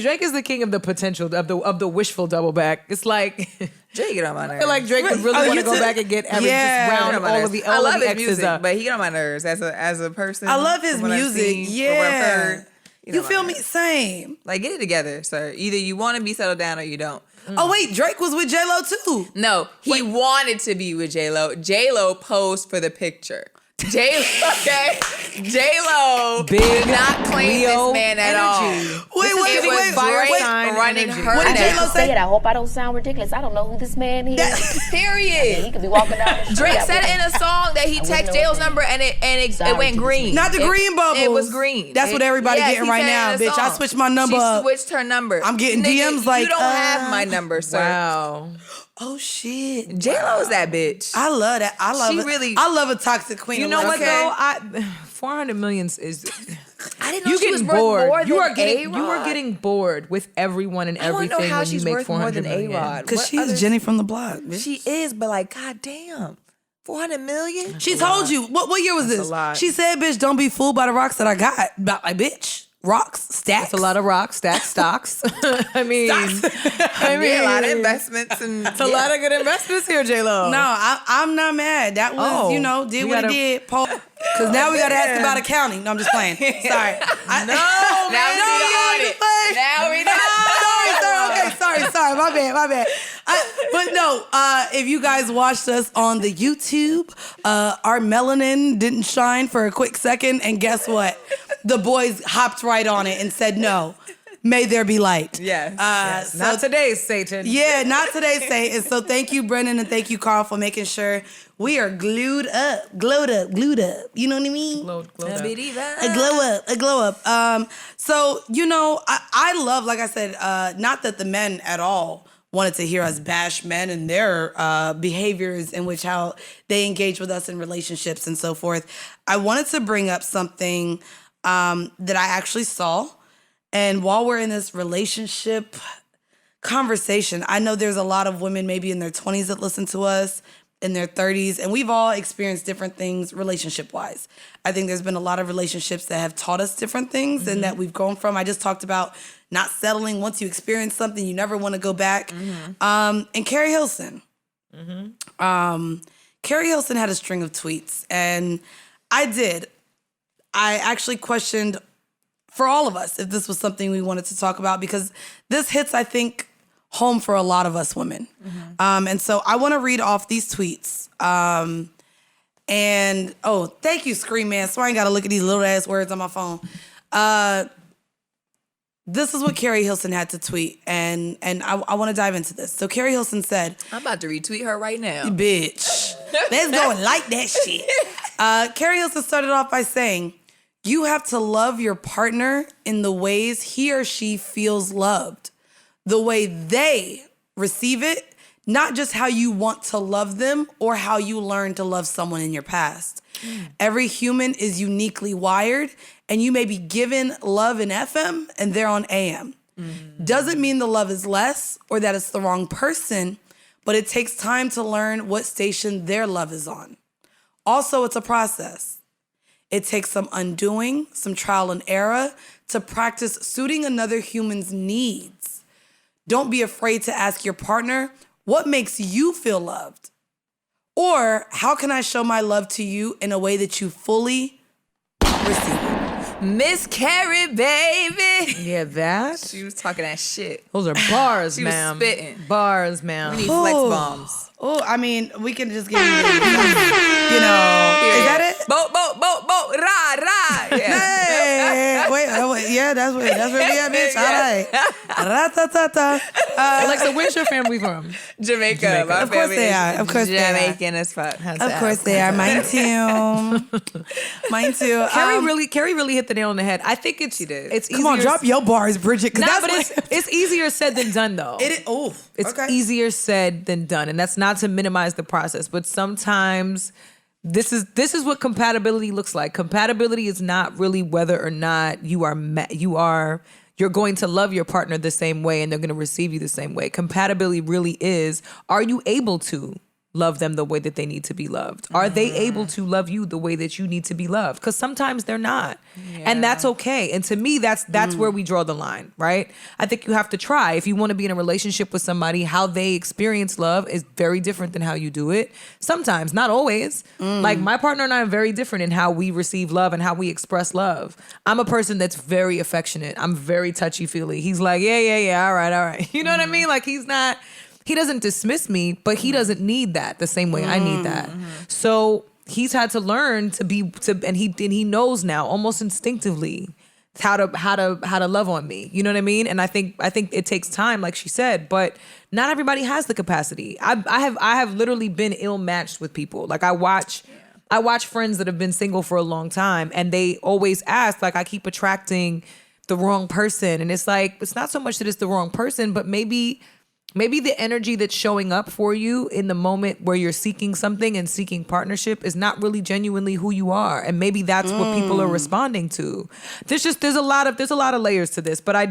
Drake is the king of the potential of the wishful double back. It's like Drake get on my I nerves. feel like Drake would really want to go back and get just Get round on my all nerves. of the I love his exes music, up. but he get on my nerves as a person. I love his from what I've music. seen, from what I've Yeah. heard. You feel me? Same. Like, get it together, sir. Either you want to be settled down or you don't. Oh, wait, Drake was with J.Lo too. No, he wanted to be with J.Lo. J.Lo posed for the picture. J.Lo did not claim Leo this man at all. Wait, It was Drake running her What did down. J.Lo say? I hope I don't sound ridiculous. I don't know who this man is. Period. He could be walking down the street. Drake said it in a song that he texted J.Lo's number and it went green. Not the green bubbles. It was green. That's what everybody Yes, getting he right said now, it in a bitch. I song. switched my number She up. switched her number. I'm getting DMs like, you don't have my number, sir. Wow. Oh shit. J-Lo's that bitch. I love that. I love She it. really- I love a toxic queen. You know what Okay. though? 400 million is. I didn't know You she was getting worth bored. more You than are getting. A-Rod. You are getting bored with everyone and I don't everything know how when you she's make worth more 400 than million. A-Rod. Because What she's other- Jenny from the block. Bitch. She is, but like, goddamn, 400 million. She told you. What year was That's this? a lot. She said, bitch, don't be fooled by the rocks that I got. But like, bitch, rocks, stacks. It's a lot of rocks, stacks, stocks. I mean, a lot of investments and It's a lot of good investments here, J-Lo. No, I'm not mad. That was, Oh, did we what it gotta- did, Paul. Because now we got to ask about accounting. No, I'm just playing. Sorry. Now we need an audit. Now we need. Sorry. My bad. But no, if you guys watched us on the YouTube, our melanin didn't shine for a quick second. And guess what? The boys hopped right on it and said, no, may there be light. Yes. So Not today, Satan. yeah, not today, Satan. So thank you, Brendan, and thank you, Carl, for making sure we are glowed up. You know what I mean? Glowed up. A glow up. So, you know, I love, like I said, not that the men at all wanted to hear us bash men and their behaviors in which how they engage with us in relationships and so forth. I wanted to bring up something that I actually saw. And while we're in this relationship conversation, I know there's a lot of women maybe in their 20s that listen to us, in their 30s, and we've all experienced different things relationship-wise. I think there's been a lot of relationships that have taught us different things and that we've grown from. I just talked about not settling. Once you experience something, you never want to go back. And Keri Hilson. Keri Hilson had a string of tweets, and I actually questioned for all of us if this was something we wanted to talk about, because this hits, I think, home for a lot of us women. And so I want to read off these tweets. And, oh, thank you, Scream Man. So I ain't got to look at these little ass words on my phone. This is what Keri Hilson had to tweet, and I want to dive into this. So Keri Hilson said, I'm about to retweet her right now. bitch, let's go and like that shit. Keri Hilson started off by saying, you have to love your partner in the ways he or she feels loved, the way they receive it, not just how you want to love them or how you learned to love someone in your past. Every human is uniquely wired, and you may be given love in FM and they're on AM. Doesn't mean the love is less or that it's the wrong person, but it takes time to learn what station their love is on. Also, it's a process. It takes some undoing, some trial and error to practice suiting another human's needs. Don't be afraid to ask your partner, what makes you feel loved? Or how can I show my love to you in a way that you fully receive it? Miss Keri, baby. Yeah, that. She was talking that shit. Those are bars, She was ma'am. spitting. Bars, ma'am. We need flex bombs. Oh, I mean, we can just give you, you know, is that it? Boat, rah. Yeah. Hey, wait, yeah, that's where we at, bitch. All right. Ra-ta-ta-ta. Alexa, where's your family from? Jamaica. My Of course family they is are. Of course they are. Jamaican as fuck. Of course they are. Mine too. Keri really hit the nail on the head. I think it's did. It's Come on, easier- drop your bars, Bridget. 'Cause Nah, that's but it's easier said than done though. it is. Oh, It's okay. easier said than done, and that's not to minimize the process, but sometimes this is what compatibility looks like. Compatibility is not really whether or not you're going to love your partner the same way and they're going to receive you the same way. Compatibility really is, are you able to love them the way that they need to be loved? Are they able to love you the way that you need to be loved? Because sometimes they're not. And that's okay. And to me, that's where we draw the line, right? I think you have to try. If you want to be in a relationship with somebody, how they experience love is very different than how you do it. Sometimes, not always. Like my partner and I are very different in how we receive love and how we express love. I'm a person that's very affectionate. I'm very touchy-feely. He's like, yeah, all right. You know what I mean? Like he doesn't dismiss me, but he doesn't need that the same way I need that. So he's had to learn and he knows now almost instinctively how to love on me. You know what I mean? And I think it takes time, like she said, but not everybody has the capacity. I have literally been ill-matched with people. Like I watch friends that have been single for a long time, and they always ask, like, I keep attracting the wrong person. And it's like, it's not so much that it's the wrong person, but maybe the energy that's showing up for you in the moment where you're seeking something and seeking partnership is not really genuinely who you are. And maybe that's what people are responding to. There's a lot of layers to this, but I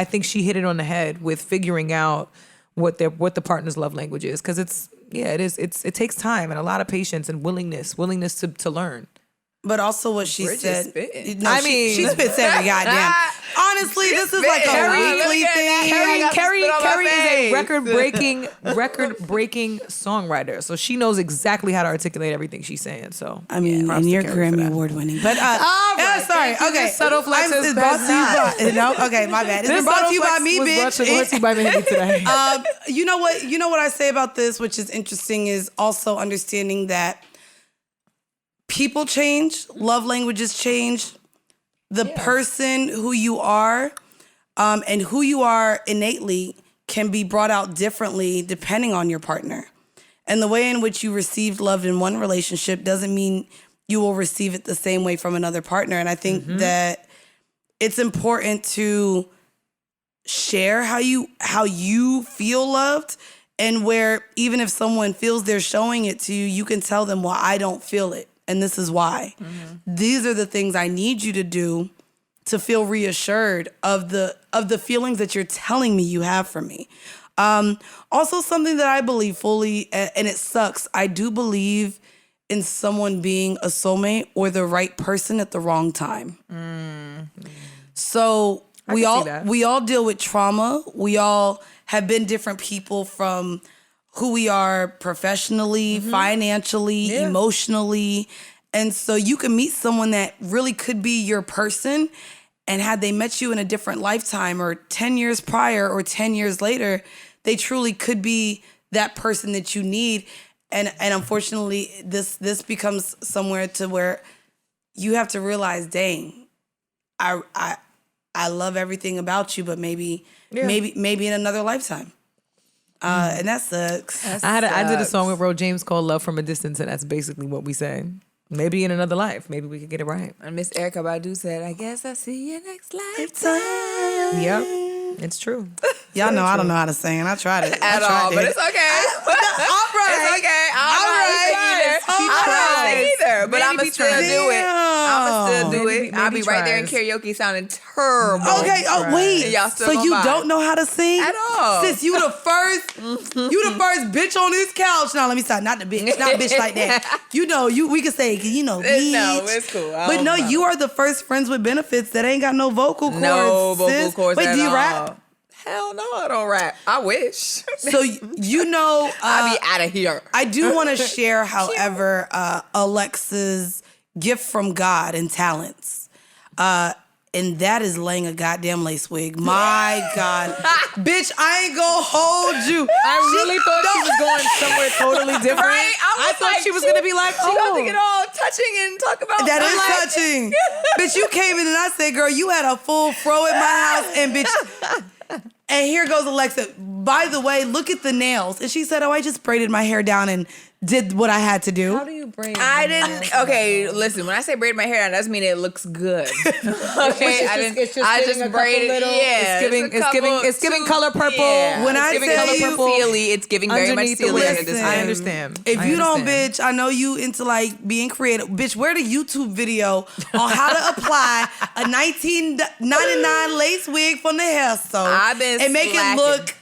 think she hit it on the head with figuring out what the partner's love language is. Cause it takes time and a lot of patience and willingness to learn. But also what she Bridget said. spitting. No, she spits every goddamn. Honestly, this is like a weekly thing. Keri is a record-breaking songwriter, so she knows exactly how to articulate everything she's saying. So I mean, and you're Grammy Award winning. But sorry. Okay, subtle flex is brought to you by. No, okay, my bad. It's been brought to you by me, bitch. Brought to you by me today. You know what? You know what I say about this, which is interesting, is also understanding that people change, love languages change. The person who you are and who you are innately can be brought out differently depending on your partner. And the way in which you received love in one relationship doesn't mean you will receive it the same way from another partner. And I think that it's important to share how you feel loved, and where even if someone feels they're showing it to you, you can tell them, well, I don't feel it. And this is why. These are the things I need you to do to feel reassured of the feelings that you're telling me you have for me. Also, something that I believe fully, and it sucks, I do believe in someone being a soulmate or the right person at the wrong time. So we all deal with trauma. We all have been different people from who we are professionally, financially, emotionally. And so you can meet someone that really could be your person, and had they met you in a different lifetime or 10 years prior or 10 years later, they truly could be that person that you need. And unfortunately, this becomes somewhere to where you have to realize, dang, I love everything about you, but maybe in another lifetime. And that sucks. I did a song with Ro James called Love from a Distance, and that's basically what we say. Maybe in another life. Maybe we could get it right. And Miss Erykah Badu said, I guess I'll see you next lifetime. Yep. It's true. Y'all know I don't know how to sing, and I tried it. At all, but it's okay. All right. It's okay. I don't know either. But I'ma still do it. I'ma still do it. I'll be right there in karaoke sounding terrible. Okay. Oh wait. Y'all still so you vibe. don't know how to sing At all. Sis, you the first bitch on this couch. Now let me stop. Not the bitch. Not bitch like that. We can say bitch. No, it's cool. But no, you are the first friends with benefits that ain't got no vocal cords. No vocal sis. cords. Wait, at do you all. rap? Hell no, I don't rap. I wish. So I'll be out of here. I do want to share, however, Alexa's gift from God and talents. And that is laying a goddamn lace wig. My God. Bitch, I ain't gonna hold you. I really thought she was going somewhere totally different. Right? I thought she was going to be like, She got to get all touching and talk about That is touching. Bitch, you came in and I said, girl, you had a full fro at my house, and bitch. And here goes Alexa. By the way, look at the nails. And she said, I just braided my hair down and did what I had to do. How do you braid? I didn't. Okay, listen. When I say braid my hair down, that doesn't mean it looks good. Okay, I just braided. Yeah, it's giving color purple. Yeah. When I giving tell color you, purple, feely, it's giving very much feely under this. I understand. If you don't, bitch, I know you into like being creative. Bitch, where the YouTube video on how to apply a $19.99 lace wig from the hair sew I've been and make it slacking. look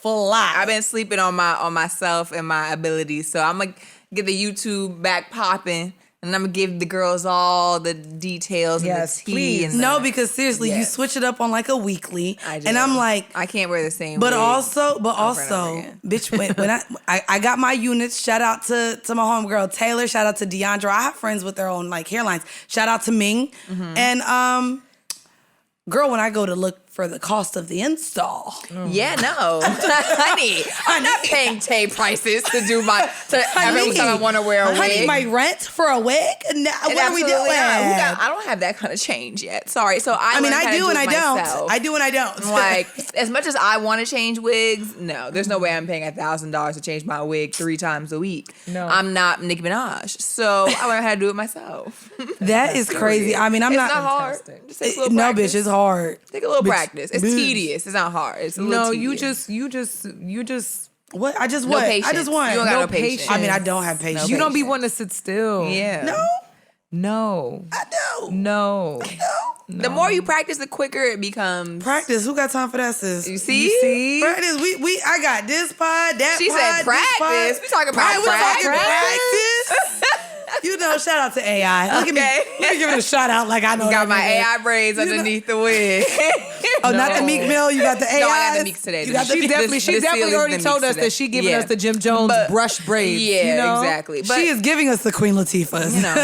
fly. I've been sleeping on myself and my abilities, so I'm gonna get the YouTube back popping, and I'm gonna give the girls all the details and the tea. Please. And No, because seriously, you switch it up on like a weekly, and I'm like, I can't wear the same. But wig also, over and over again. bitch, when I got my units. Shout out to my homegirl Taylor. Shout out to Deandra. I have friends with their own like hairlines. Shout out to Ming and girl. When I go to look for the cost of the install, Yeah, no, honey, I'm not paying Tay prices to do every time I want to wear a wig. honey, my rent for a wig. And What are we doing? absolutely not. I don't have that kind of change yet. Sorry. So I mean, learned how I to do and it I don't. myself. I do and I don't. Like, as much as I want to change wigs, no, there's no way I'm paying $1,000 to change my wig 3 times a week. No. I'm not Nicki Minaj. So I learned how to do it myself. that is crazy. I mean, I'm It's not. not hard. Just take a little No, practice. bitch, it's hard. Take a little Bitch, practice. It's bitch. tedious. It's not hard. It's a little No, tedious. you just What? I just No what? patience. I just want. You don't got No no patience. patience. I mean, I don't have patience. you don't be patience. wanting to sit still. Yeah. No, No. I do. No. The more you practice, the quicker it becomes. Practice. Who got time for that, sis? You see? You see? Practice. I got this pod, that She pod, said this practice. pod. We talking about We talking practice. practice. You know, shout out to AI. Look at me. Okay. Let me give it a shout out like I know. Got that my nigga. AI braids underneath the wig. Oh, not the Meek Mill. You got the AI. No, I got the Meeks today. You got the She Meeks. definitely, the seal is already the told mix us today. that she giving Yeah. us the Jim Jones But- brush braids. Yeah, you know? exactly. But She is giving us the Queen Latifahs. you know,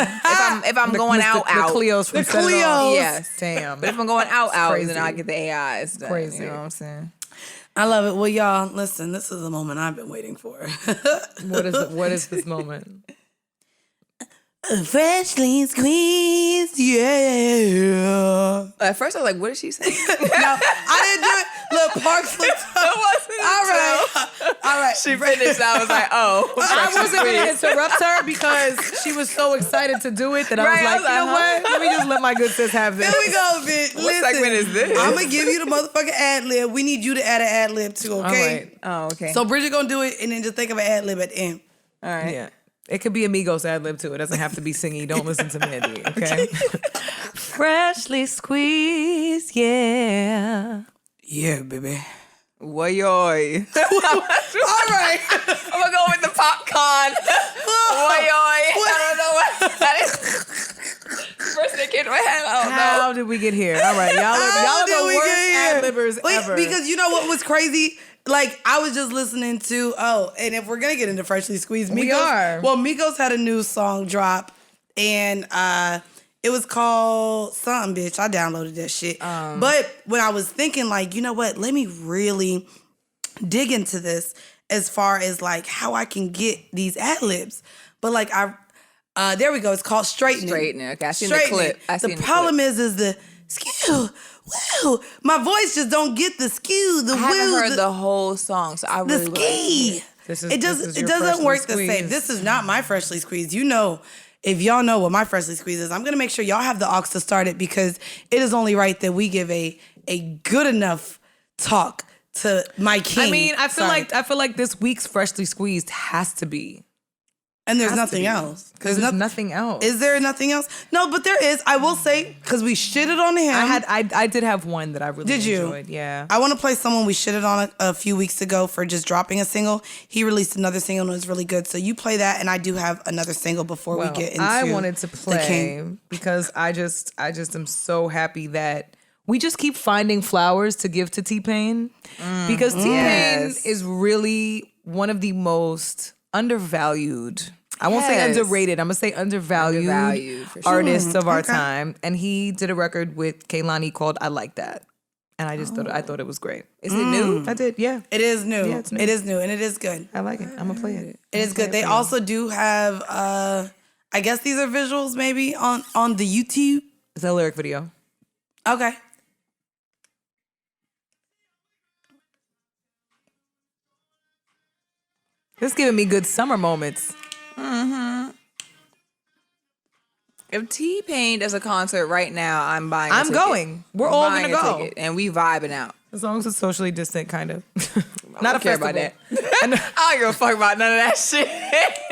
if I'm going out, the Cleos from The Set It Off. Cleos. yes. Damn. But if I'm going out, crazy. then I get the AIs done. Crazy. You know what I'm saying? I love it. Well, y'all, listen. This is the moment I've been waiting for. What is this moment? Freshly squeezed, yeah. At first, I was like, "What is she saying?" No, I didn't do it. Look, Parks looked up. All right. She finished. I was like, "Oh." I wasn't going to interrupt her because she was so excited to do it that I was Right, like, you know what? Let me just let my good sis have this. There we go, bitch. What Listen, segment is this? I'm gonna give you the motherfucking ad lib. We need you to add an ad lib too, All okay? right. Oh, okay. So Bridget gonna do it, and then just think of an ad lib at the end. all right. Yeah. It could be Amigos ad lib too. It doesn't have to be singy. Don't listen to Mandii, okay? Freshly squeezed, yeah. Yeah, baby. Woyoy. All right. I'm gonna go with the popcorn. Woyoy. I don't know what that is. First thing came to my head. I don't know. How did we get here? All right, y'all are the worst ad libbers ever. Because you know what was crazy? Like, I was just listening to, and if we're gonna get into Freshly Squeezed, Migos. We are. Well, Migos had a new song drop, and it was called something, bitch. I downloaded that shit. But when I was thinking, like, you know what? Let me really dig into this as far as, like, how I can get these ad-libs. But, like, there we go. It's called Straightening. Straightening. Okay, I seen the clip. The problem is the skew. Woo! My voice just don't get the skew. The I haven't woo. heard the whole song, so I the really would. ski. It doesn't work the same. This is not my Freshly Squeezed. You know, if y'all know what my Freshly Squeezed is, I'm gonna make sure y'all have the aux to start it because it is only right that we give a good enough talk to my king. I mean, I feel like this week's Freshly Squeezed has to be. and there's has to nothing be. else. Because there's nothing else. Is there nothing else? No, but there is. I will say because we shitted on him. I did have one that I really Did you? enjoyed. Yeah. I want to play someone we shitted on a few weeks ago for just dropping a single. He released another single and it was really good. So you play that, and I do have another single before we get into I wanted to the play king. because I just am so happy that we just keep finding flowers to give to T-Pain because T-Pain Yes. is really one of the most undervalued. I won't say Yes. underrated. I'm gonna say undervalued For sure. artists of our Okay. time, and he did a record with Kehlani called "I Like That," and I just thought it was great. Is it new? I did, yeah. It is new. Yeah, it's new. It is new, and it is good. I like it. I'm gonna play it. It is good. They also do have, I guess these are visuals maybe on the YouTube. It's a lyric video. Okay. It's giving me good summer moments. If T-Pain does a concert right now, I'm buying. I'm going. We're all buying gonna a go. ticket, and we vibing out. As long as it's socially distant, kind of. I don't care about that. I don't give a fuck about none of that shit.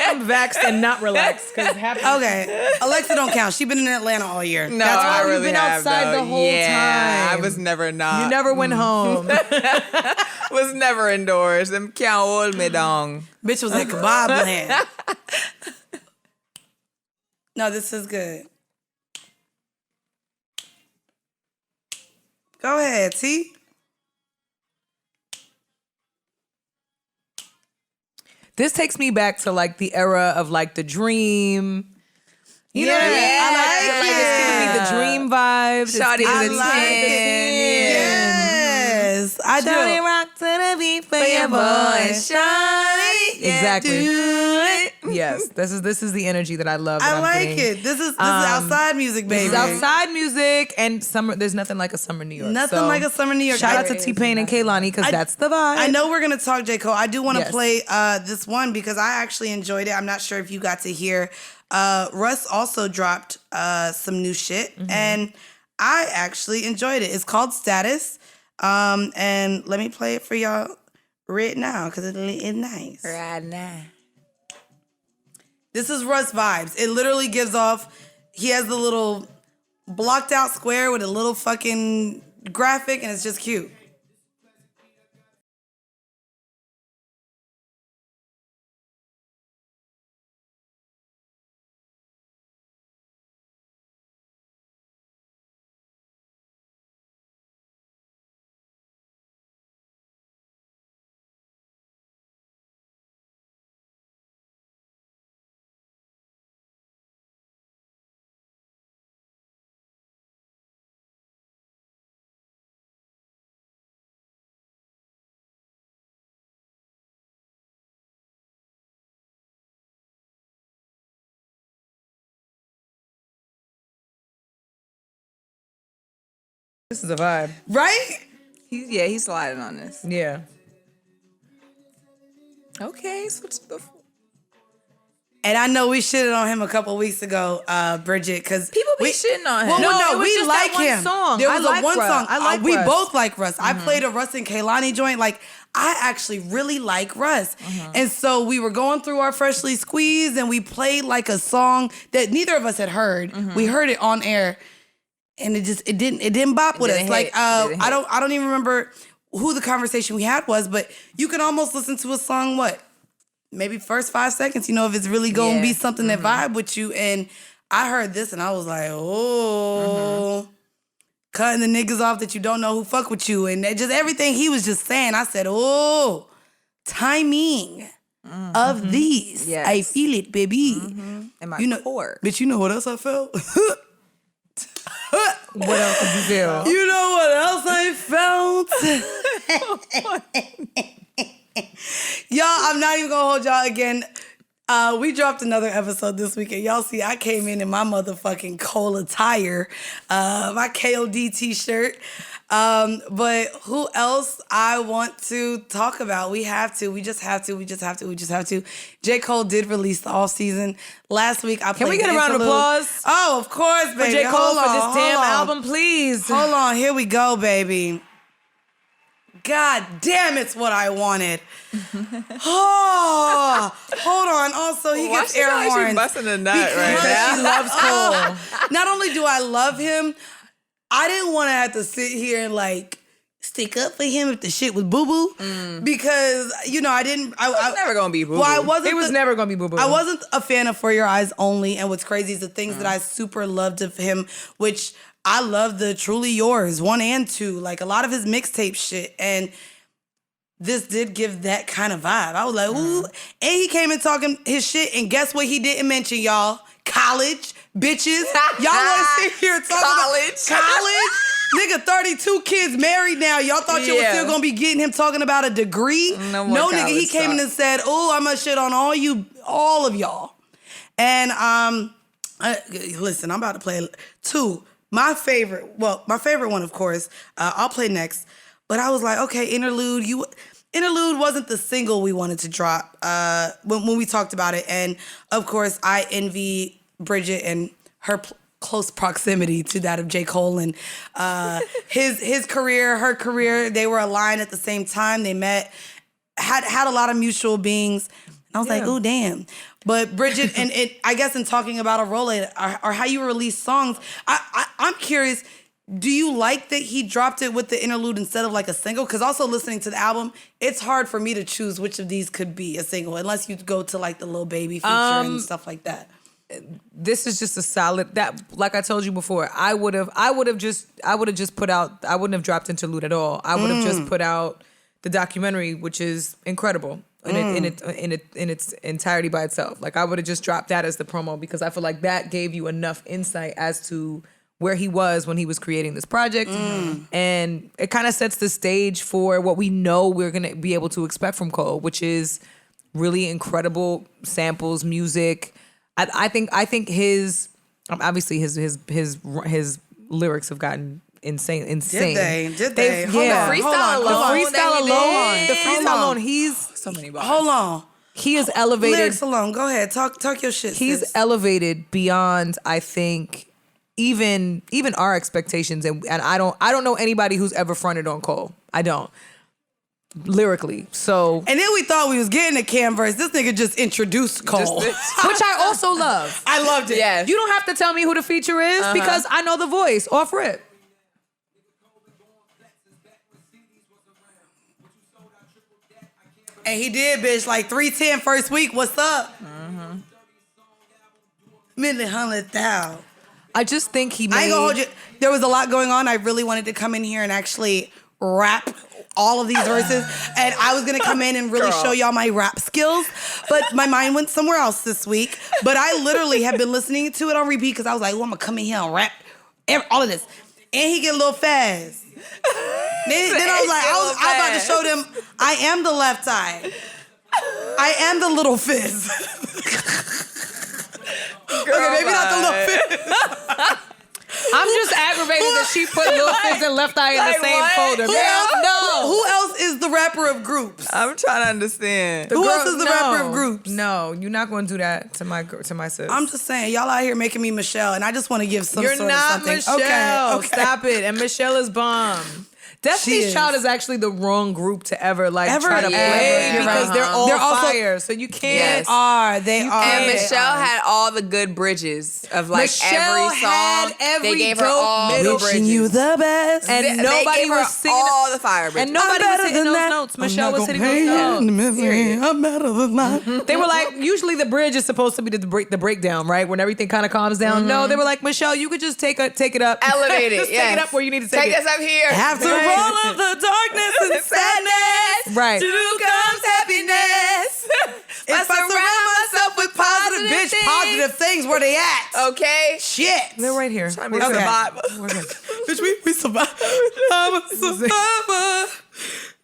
I'm vaxxed and not relaxed. Okay, Alexa don't count. She been in Atlanta all year. No, That's I why. really been have, outside though. the whole Yeah, time. I was never not. You never went home. Was never indoors. Them can't hold me down. Bitch was at Kebab Land. No, this is good. Go ahead, T. This takes me back to like the era of like The Dream. You know what I mean? Yeah, I like Like it. it's giving me The Dream vibes. Shawty It's to giving the me like 10. Yes, I do. Shawty rock to the beat for your boy. Shawty. Exactly. Yes, this is the energy that I love. that I I'm like getting. it. This is outside music, baby. This is outside music and summer. There's nothing like a summer New York. Nothing So, like a summer New York. Shout out to T-Pain and Kehlani because that's the vibe. I know we're gonna talk J. Cole. I do want to Yes. play this one because I actually enjoyed it. I'm not sure if you got to hear. Russ also dropped some new shit, and I actually enjoyed it. It's called Status, and let me play it for y'all right now because it's nice. Right now. This is Russ vibes. It literally gives off. He has the little blocked out square with a little fucking graphic, and it's just cute. This is a vibe. Right? He's sliding on this. Yeah. Okay, switch the. And I know we shitted on him a couple weeks ago, Bridget, because People be shitting on him. Well, No, no, it was we just that like one him. song. There I was like a one Russ. song. I like we Russ. both like Russ. I played a Russ and Kehlani joint. Like, I actually really like Russ. And so we were going through our Freshly Squeezed, and we played like a song that neither of us had heard. We heard it on air, and it didn't bop with us. didn't Like, hit. It didn't I don't even remember who the conversation we had was, but you can almost listen to a song, maybe first 5 seconds, if it's really gonna be something that vibe with you. And I heard this and I was like, cutting the niggas off that you don't know who fuck with you. And just everything he was just saying, I said, timing of these. Yes. I feel it, baby. And my core. Bitch, you know what else I felt? What else did you feel? You know what else I felt? Y'all, I'm not even gonna hold y'all again. We dropped another episode this weekend. Y'all see, I came in my motherfucking Cole attire, my KOD t-shirt. But who else I want to talk about? We just have to. J. Cole did release the off season. Last week I played. Can we get a round of interlude. applause? Oh, of course, baby. For J. Cole Hold for on, this hold damn on. album, please. Hold on, here we go, baby. God damn, it's what I wanted. Oh, hold on. Also, he gets air horns. She busting a nut Because right now. She loves Cole. Not only do I love him, I didn't want to have to sit here and stick up for him if the shit was boo-boo. Because, I didn't. I It's never gonna be boo-boo. Well, I wasn't. It was never gonna be boo-boo. I wasn't a fan of For Your Eyes Only. And what's crazy is the things that I super loved of him, which I love the Truly Yours 1 and 2, like a lot of his mixtape shit. And this did give that kind of vibe. I was like, ooh. And he came in talking his shit. And guess what he didn't mention, y'all? College, bitches. Y'all want to sit here and talk about college? Nigga, 32 kids married now. Y'all thought you were still going to be getting him talking about a degree? No more nigga, he college came in talk. and said, oh, I'm going to shit on all of y'all. And listen, I'm about to play 2. My favorite one, of course, I'll play next. But I was like, okay, Interlude. Interlude wasn't the single we wanted to drop when we talked about it. And, of course, I envy Bridget and her close proximity to that of J. Cole. And his career, her career, they were aligned at the same time. They met, had a lot of mutual beings. I was like, ooh, damn. But Bridget, and I guess in talking about a role or how you release songs, I'm curious, do you like that he dropped it with the interlude instead of like a single? Because also listening to the album, it's hard for me to choose which of these could be a single unless you go to like the Lil Baby feature and stuff like that. This is just a solid that, like I told you before, I would have just put out, I wouldn't have dropped interlude at all. I would have just put out the documentary, which is incredible in its entirety by itself. Like I would have just dropped that as the promo because I feel like that gave you enough insight as to where he was when he was creating this project. And it kind of sets the stage for what we know we're going to be able to expect from Cole, which is really incredible samples, music. I think his obviously his lyrics have gotten insane. Did they? The freestyle alone. He's so many bars. Hold on. He is elevated. Lyrics alone. Go ahead. Talk your shit. He's sis. elevated beyond, I think, even our expectations. And I don't know anybody who's ever fronted on Cole. I don't. Lyrically. So And then we thought we was getting a Cam verse. This nigga just introduced Cole. which I also love. I loved it. Yes. You don't have to tell me who the feature is because I know the voice off rip. And he did, bitch, like 310 first week. What's up? Million, 100,000. I just think he made... I ain't gonna hold you. There was a lot going on. I really wanted to come in here and actually rap all of these verses. And I was gonna come in and really show y'all my rap skills. But my mind went somewhere else this week. But I literally have been listening to it on repeat because I was like, oh, I'm gonna come in here and rap all of this. And he get a little fast. Then I was like, I was about to show them I am the left eye. I am the little fizz. Okay, maybe not the little fizz. I'm just aggravated that she put Lil Fizz and Left Eye in the same folder. Who else is the rapper of groups? I'm trying to understand. Who else is the rapper of groups? No, you're not going to do that to my sis. I'm just saying, y'all out here making me Michelle, and I just want to give some You're sort not of something. Michelle. Okay. Stop it. And Michelle is bomb. Destiny's Child is actually the wrong group to ever try to play because they're all fire. So you can't. They are. And Michelle had all the good bridges of like Michelle every song. had every they gave her dope all the middle bridges. Wishing you the best. And They nobody gave her was singing all the fire bridges. And nobody was hitting those notes. Michelle was hitting those notes. I'm better than that. They were like, usually the bridge is supposed to be the breakdown, right? When everything kind of calms down. No, they were like, Michelle, you could just take it up. Elevate it, Just take it up where you need to take it. us up here. Have to roll up the darkness and sadness. Right. To comes happiness. If I surround myself with positive, bitch, positive things, where they at? Okay. Shit. They're right here. We're survivor. Bitch, we survived. I'm a survivor.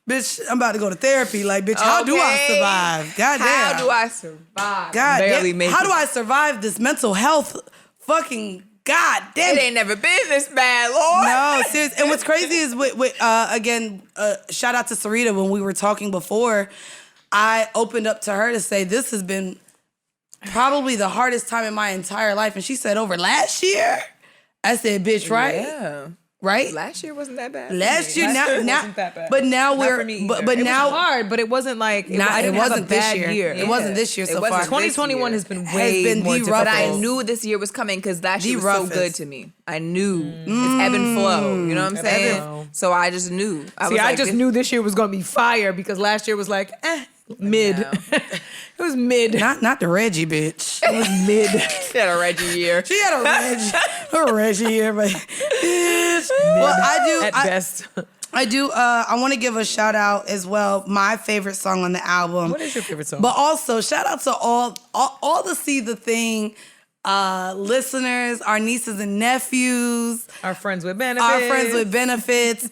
Bitch, I'm about to go to therapy. Like, bitch, how do I survive? Goddamn. How do I survive? God Barely damn. make How it. do I survive this mental health fucking God damn It ain't never been this bad, Lord. No, seriously. And what's crazy is again, shout out to Sarita when we were talking before. I opened up to her to say this has been probably the hardest time in my entire life, and she said over last year. I said, bitch, right? Yeah. Right? Last year wasn't that bad. Last year, now, wasn't that bad. but now Not we're, for me but either. It now was hard, but it wasn't like it wasn't this year. It wasn't this year so far. 2021 has been way more the difficult. But I knew this year was coming because last year was so roughest. good to me. I knew it's ebb and flow. You know what I'm saying? flow. So I just knew. I just knew this year was going to be fire because last year was like, mid. No. It was mid. Not the Reggie bitch. It was mid. She had a Reggie year. She had a Reggie year, but bitch. Well, I do At best. I do. I want to give a shout out as well. My favorite song on the album. What is your favorite song? But also shout out to all the See the Thing listeners, our nieces and nephews, Our friends with benefits.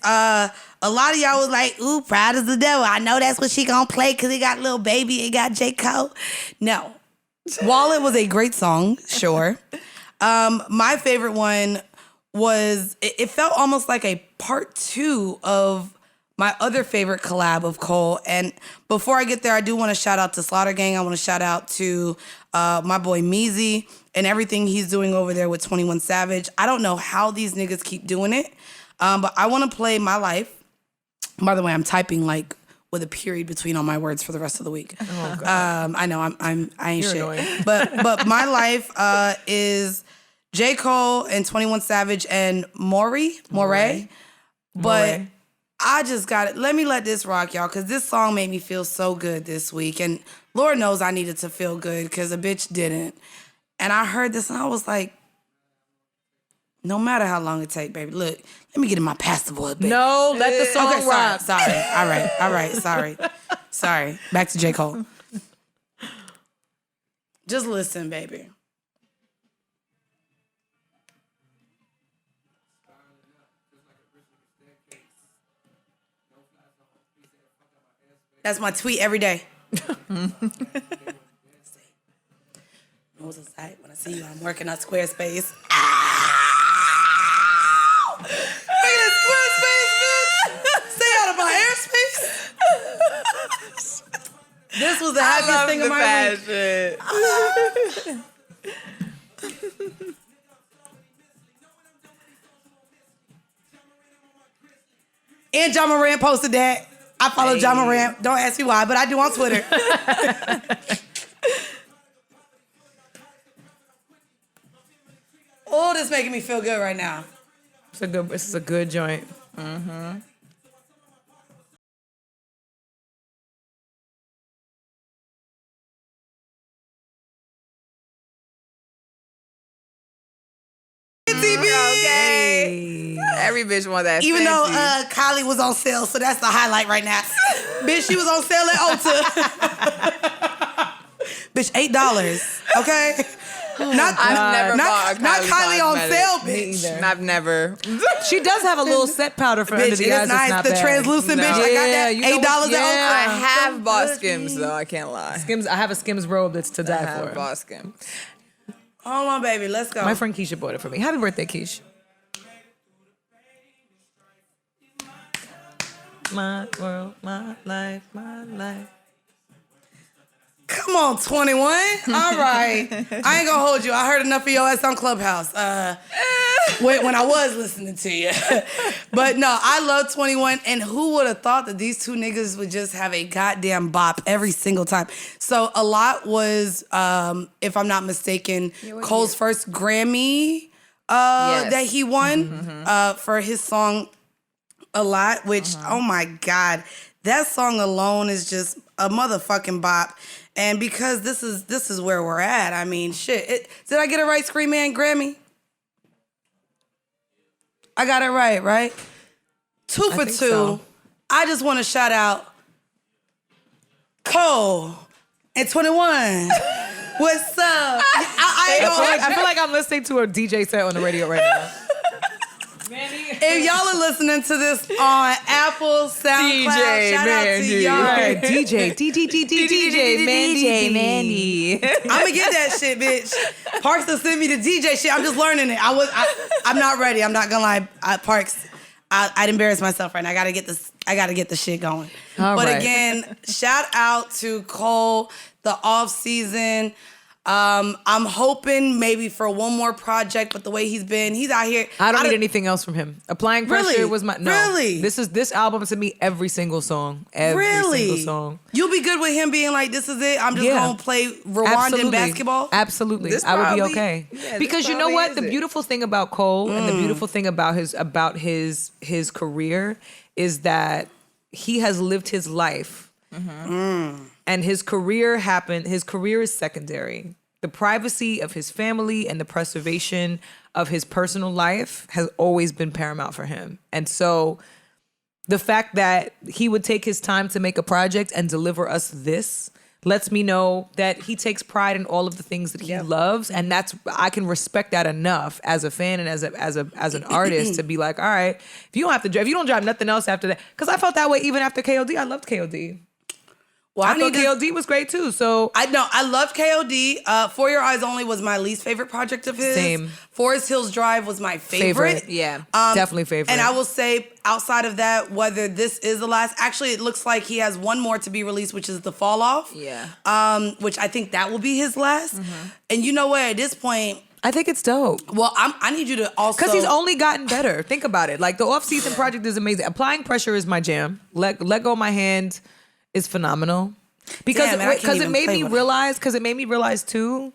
A lot of y'all was like, ooh, Proud as the Devil. I know that's what she gonna play because it got Lil Baby, it got J. Cole. No. While it was a great song, sure. My favorite one was, it felt almost like a part 2 of my other favorite collab of Cole. And before I get there, I do want to shout out to Slaughter Gang. I want to shout out to my boy Meezy and everything he's doing over there with 21 Savage. I don't know how these niggas keep doing it, but I want to play My Life. By the way, I'm typing like with a period between all my words for the rest of the week. Oh, God. I know I ain't You're shit. annoying. But my life is J. Cole and 21 Savage and Moray. But I just got it. Let me let this rock, y'all, because this song made me feel so good this week. And Lord knows I needed to feel good because a bitch didn't. And I heard this and I was like, no matter how long it take, baby, look, let me get in my pastor voice, baby. No, let the song Okay, rock. sorry. All right, sorry. Back to J. Cole. Just listen, baby. That's my tweet every day. Nose aside, when I see you, I'm working on Squarespace. Look at that Squarespace, bitch. Stay out of my airspace. This was the happiest thing of my week. And John Morant posted that. I follow John Morant. Don't ask me why, but I do on Twitter. Oh, this is making me feel good right now. This is a good joint. Mm-hmm. Okay. Every bitch want that. Even though fancy. Kylie was on sale, so that's the highlight right now. Bitch, she was on sale at Ulta. Bitch, $8. Okay. I've never bought a not Kylie on cosmetic. sale, Me bitch. either. I've never. She does have a little set powder for under Bitch, the it eyes. is That's nice. not The bad. translucent No. bitch. I got that Yeah, you know $8 what- at yeah. I Ulta. have bought Skims though. I can't lie. Skims. I have a Skims robe that's to I die have for. bought Skims. Hold on, baby. Let's go. My friend Keisha bought it for me. Happy birthday, Keisha. My world, my life, my life. Come on, 21. All right. I ain't gonna hold you. I heard enough of your ass on Clubhouse when I was listening to you. But no, I love 21. And who would have thought that these two niggas would just have a goddamn bop every single time? So a lot was, if I'm not mistaken, Cole's first Grammy that he won for his song A Lot, which, oh my God, that song alone is just a motherfucking bop. And because this is where we're at, I mean, shit. Did I get it right, Scream Man Grammy? I got it right? 2 for 2. So. I just want to shout out Cole and 21. What's up? I feel like I'm listening to a DJ set on the radio right now. If y'all are listening to this on Apple, SoundCloud, shout out to y'all. Right, DJ Mandy. I'm gonna get that shit, bitch. Parks will send me the DJ shit. I'm just learning it. I'm not ready. I'm not gonna lie. Parks, I'd embarrass myself right now. I gotta get this shit going. All but right. again, shout out to Cole, the off season. I'm hoping maybe for one more project, but the way he's out here. I don't need anything else from him. Applying Pressure Really? was my no. Really? This album to me every single song. Every single song. You'll be good with him being like, this is it. I'm just gonna play Rwandan basketball. Absolutely. This I would be probably- okay. yeah, Because this you know probably what? is The it. beautiful thing about Cole and the beautiful thing about his career is that he has lived his life. And his career is secondary. The privacy of his family and the preservation of his personal life has always been paramount for him. And so the fact that he would take his time to make a project and deliver us this lets me know that he takes pride in all of the things that he loves. And I can respect that enough as a fan and as an artist to be like, all right, if you don't drop nothing else after that. Because I felt that way even after KOD. I loved KOD. Well, I thought KOD was great too. So I loved KOD. For Your Eyes Only was my least favorite project of his. Same. Forest Hills Drive was my favorite. Yeah. Definitely favorite. And I will say, outside of that, whether this is the last, actually, it looks like he has one more to be released, which is The Fall Off. Yeah. Which I think that will be his last. And you know what? At this point, I think it's dope. well, I need you to also Because he's only gotten better. Think about it. Like the off-season project is amazing. Applying Pressure is my jam. Let Go of My Hand is phenomenal. Because it made me realize too,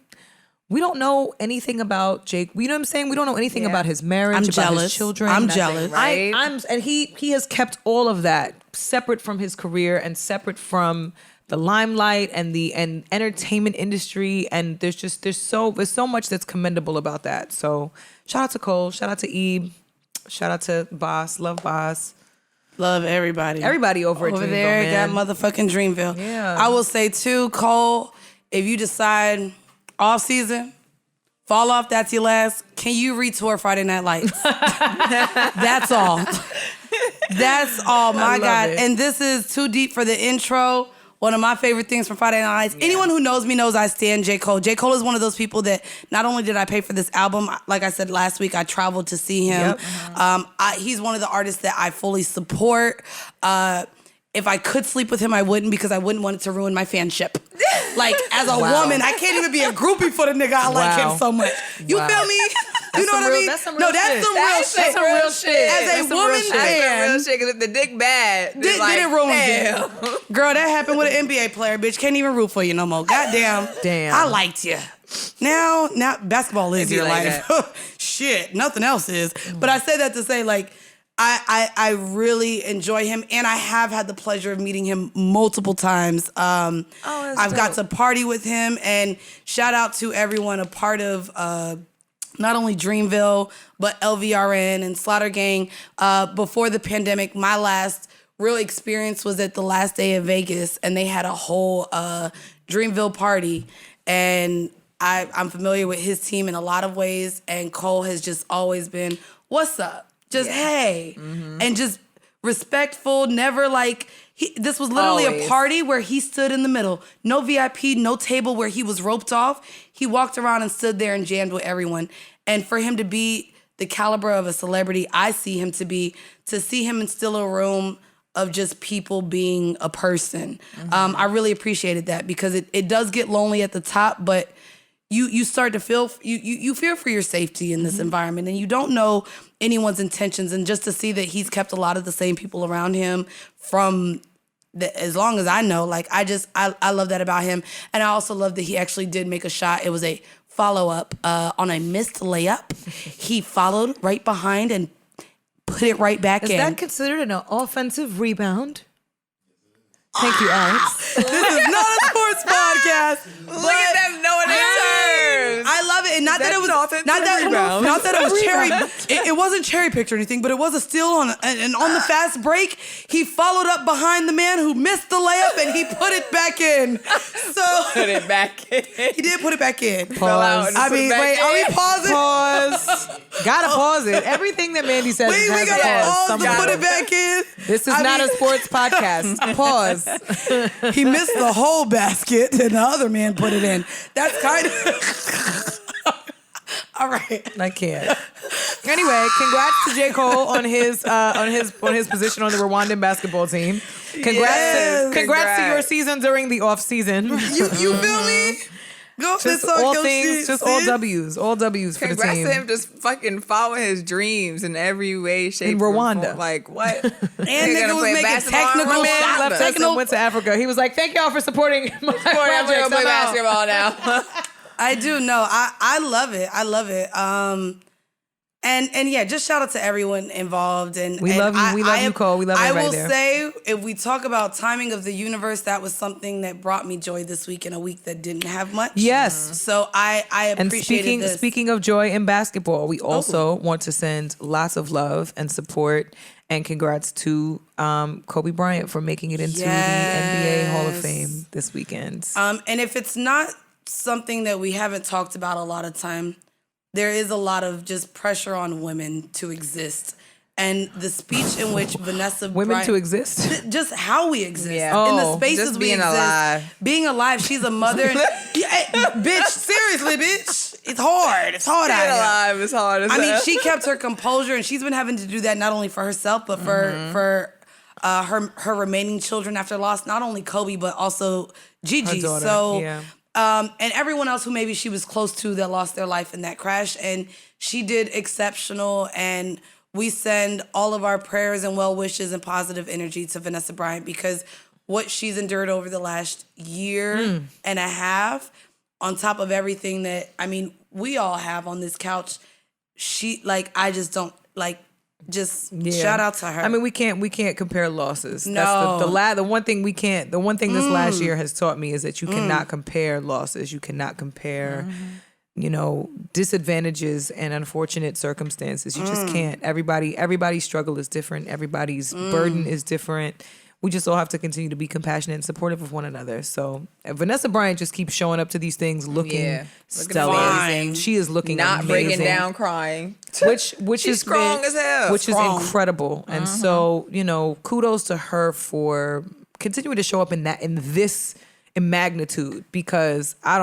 we don't know anything about Jake. You know what I'm saying? We don't know anything about his marriage, I'm about jealous. his children. I'm Nothing, jealous. Right? And he has kept all of that separate from his career and separate from the limelight and the entertainment industry. And there's so much that's commendable about that. So shout out to Cole, shout out to Eve, shout out to Boss, love Boss. Love everybody. Everybody over at Dreamville, there man. got motherfucking Dreamville. Yeah. I will say too, Cole, if you decide off season, fall off, that's your last, can you retour Friday Night Lights? That's all. That's all, my God. it. And this is too deep for the intro. One of my favorite things from Friday Night Lights. Yeah. Anyone who knows me knows I stan J. Cole. J. Cole is one of those people that not only did I pay for this album, like I said last week, I traveled to see him. Yep. He's one of the artists that I fully support. If I could sleep with him, I wouldn't, because I wouldn't want it to ruin my fanship. Like, as a woman, I can't even be a groupie for the nigga. I like him so much. You feel me? You know what I mean? That's some real shit. That's some real shit. As a woman fan. That's real shit, because if the dick bad, Didn't ruin it. Girl, that happened with an NBA player, bitch. Can't even root for you no more. Goddamn. Damn. I liked you. Now basketball is your like life. Shit, nothing else is. But I say that to say, like, I really enjoy him, and I have had the pleasure of meeting him multiple times. I've got to party with him, and shout out to everyone a part of not only Dreamville, but LVRN and Slaughter Gang. Before the pandemic, my last real experience was at the last day of Vegas, and they had a whole Dreamville party, and I'm familiar with his team in a lot of ways, and Cole has just always been, what's up? Just, hey. And just respectful, never like, this was literally a party where he stood in the middle. No VIP, no table where he was roped off. He walked around and stood there and jammed with everyone. And for him to be the caliber of a celebrity I see him to be, to see him instill a room of just people being a person. I really appreciated that, because it does get lonely at the top, but you start to feel, you fear for your safety in this environment, and you don't know anyone's intentions. And just to see that he's kept a lot of the same people around him from as long as I know, like, I love that about him. And I also love that he actually did make a shot. It was a follow-up on a missed layup. He followed right behind and put it right back in. Is that considered an offensive rebound? Thank you, Alex. This is not a sports podcast. Look at them knowing their terms. I love it, and not that it was cherry. It wasn't cherry picked or anything, but it was a steal on the fast break. He followed up behind the man who missed the layup, and he put it back in. So Put it back in. he did put it back in. Pause. I mean, wait, are we pausing? Pause. Gotta pause it. Everything that Mandy says Wait, we has gotta a pause. pause to put it back in. This is not a sports podcast. Pause. He missed the whole basket, and the other man put it in. That's kind of... All right. I can't. Anyway, congrats to J. Cole on his position on the Rwandan basketball team. Congrats to your season during the off season. You feel me? Go Just all things, just all W's for the team. Congrats to him just fucking following his dreams in every way, shape, in Rwanda. Or form. Like, what? And nigga was making technical shots. Left us and went to Africa. He was like, thank y'all for supporting my project. I'm going to play basketball now. I do know. I love it. I love it. And yeah, just shout out to everyone involved. And we love you. We love you, Cole. We love everybody there. I will say, if we talk about timing of the universe, that was something that brought me joy this week in a week that didn't have much. Yes. So I appreciated this. Speaking of joy in basketball, we also want to send lots of love and support and congrats to Kobe Bryant for making it into the NBA Hall of Fame this weekend. And if it's not something that we haven't talked about a lot of time, there is a lot of just pressure on women to exist. And the speech in which Vanessa Bryant... to exist? Just how we exist. Yeah. In the spaces just we being exist. alive. Being alive. She's a mother. Bitch, seriously, bitch. It's hard. It's hard out Being here. alive is hard as I mean, hell. she kept her composure, and she's been having to do that not only for herself, but for her remaining children after loss, not only Kobe, but also Gigi. Her daughter, so... yeah. And everyone else who maybe she was close to that lost their life in that crash. And she did exceptional. And we send all of our prayers and well wishes and positive energy to Vanessa Bryant, because what she's endured over the last year and a half, on top of everything that, I mean, we all have on this couch. I just don't, shout out to her. I mean, we can't compare losses. No. That's the one thing we can't, the one thing this last year has taught me is that you cannot compare losses. You cannot compare, disadvantages and unfortunate circumstances. You just can't. Everybody's struggle is different. Everybody's burden is different. We just all have to continue to be compassionate and supportive of one another. So Vanessa Bryant just keeps showing up to these things looking stellar. amazing. She is looking Not amazing. breaking down, crying. Which She's is strong as hell. Which Strong. is incredible. And so, kudos to her for continuing to show up in this magnitude, because I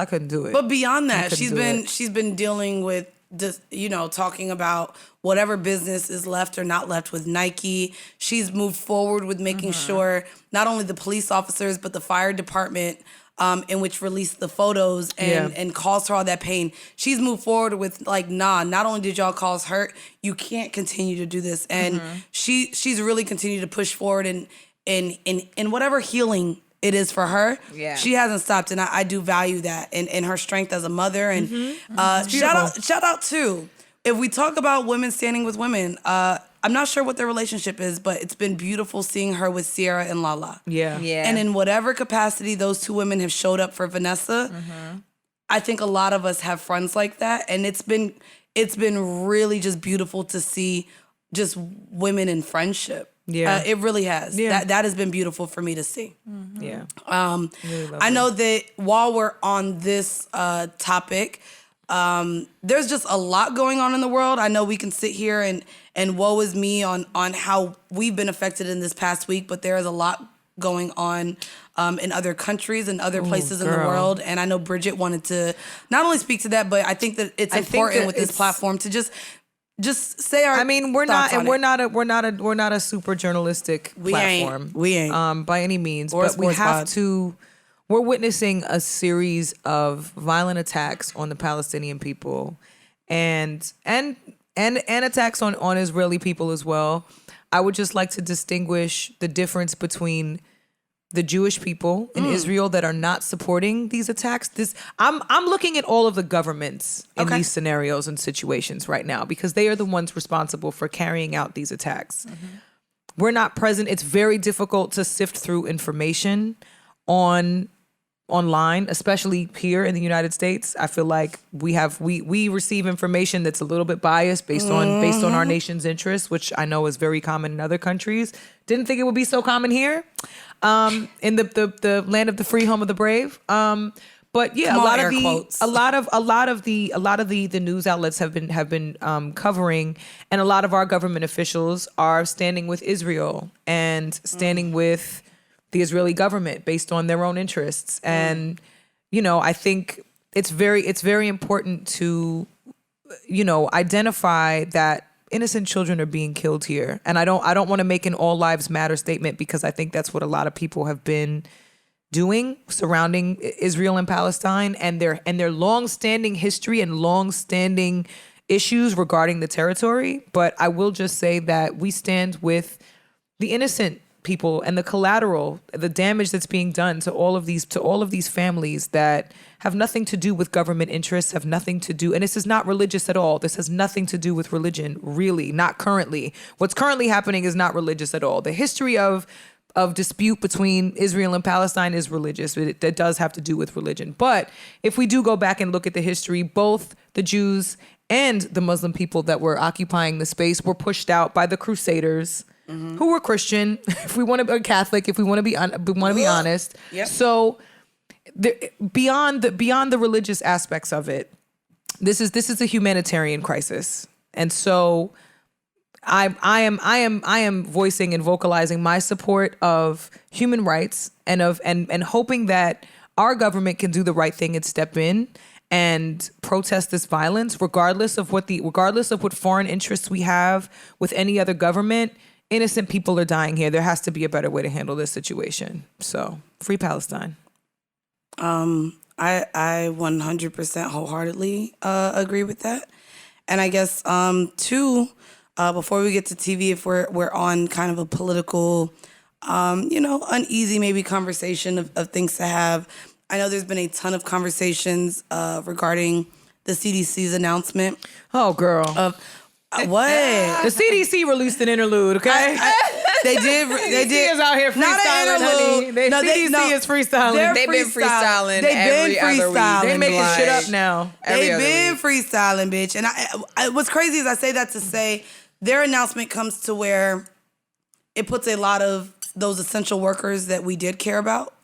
couldn't do it. But beyond that, couldn't do she's been dealing with just, talking about whatever business is left or not left with Nike. She's moved forward with making sure not only the police officers, but the fire department, in which released the photos and caused her all that pain. She's moved forward with not only did y'all cause hurt, you can't continue to do this. And she's really continued to push forward in whatever healing it is for her. Yeah. She hasn't stopped, and I do value that and her strength as a mother. And shout out too. If we talk about women standing with women, I'm not sure what their relationship is, but it's been beautiful seeing her with Sierra and Lala. Yeah. And in whatever capacity those two women have showed up for Vanessa, I think a lot of us have friends like that, and it's been really just beautiful to see just women in friendship. Yeah. It really has. Yeah. That has been beautiful for me to see. Yeah. Really I know that while we're on this topic, there's just a lot going on in the world. I know we can sit here and woe is me on how we've been affected in this past week, but there is a lot going on in other countries and other places in the world. And I know Bridget wanted to not only speak to that, but I think that it's important with this platform to just say our. I mean, we're not a super journalistic platform. We ain't by any means, or but we have pod. to. We're witnessing a series of violent attacks on the Palestinian people, and attacks on Israeli people as well. I would just like to distinguish the difference between the Jewish people in Israel that are not supporting these attacks. I'm looking at all of the governments in these scenarios and situations right now, because they are the ones responsible for carrying out these attacks. We're not present. It's very difficult to sift through information online, especially here in the United States. I feel like we receive information that's a little bit biased based on our nation's interests, which I know is very common in other countries. Didn't think it would be so common here, in the land of the free, home of the brave. But yeah, a lot of the news outlets have been covering, and a lot of our government officials are standing with Israel and standing with the Israeli government based on their own interests. And, I think it's very important to, identify that innocent children are being killed here. And I don't want to make an all lives matter statement, because I think that's what a lot of people have been doing surrounding Israel and Palestine and their long-standing history and long-standing issues regarding the territory. But I will just say that we stand with the innocent people and the collateral, the damage that's being done to all of these families that have nothing to do with government interests, have nothing to do, and this is not religious at all. This has nothing to do with religion, really, not currently. What's currently happening is not religious at all. The history of dispute between Israel and Palestine is religious. It does have to do with religion. But if we do go back and look at the history, both the Jews and the Muslim people that were occupying the space were pushed out by the Crusaders, who were Christian, if we want to be Catholic, if we want to be honest. Yep. So beyond the religious aspects of it, this is a humanitarian crisis. And so I am voicing and vocalizing my support of human rights and hoping that our government can do the right thing and step in and protest this violence, regardless of what foreign interests we have with any other government. Innocent people are dying here. There has to be a better way to handle this situation. So, free Palestine. I 100% wholeheartedly agree with that. And I guess too, before we get to TV, if we're on kind of a political uneasy maybe conversation of things to have. I know there's been a ton of conversations regarding the CDC's announcement. Oh, girl. What? The CDC released an interlude, okay? They did. CDC is out here Not an freestyling, honey. interlude. CDC is freestyling. They've been freestyling They've every been other week. freestyling. They making bitch. shit up now. They've been freestyling, bitch. And what's crazy is I say that to say their announcement comes to where it puts a lot of those essential workers that we did care about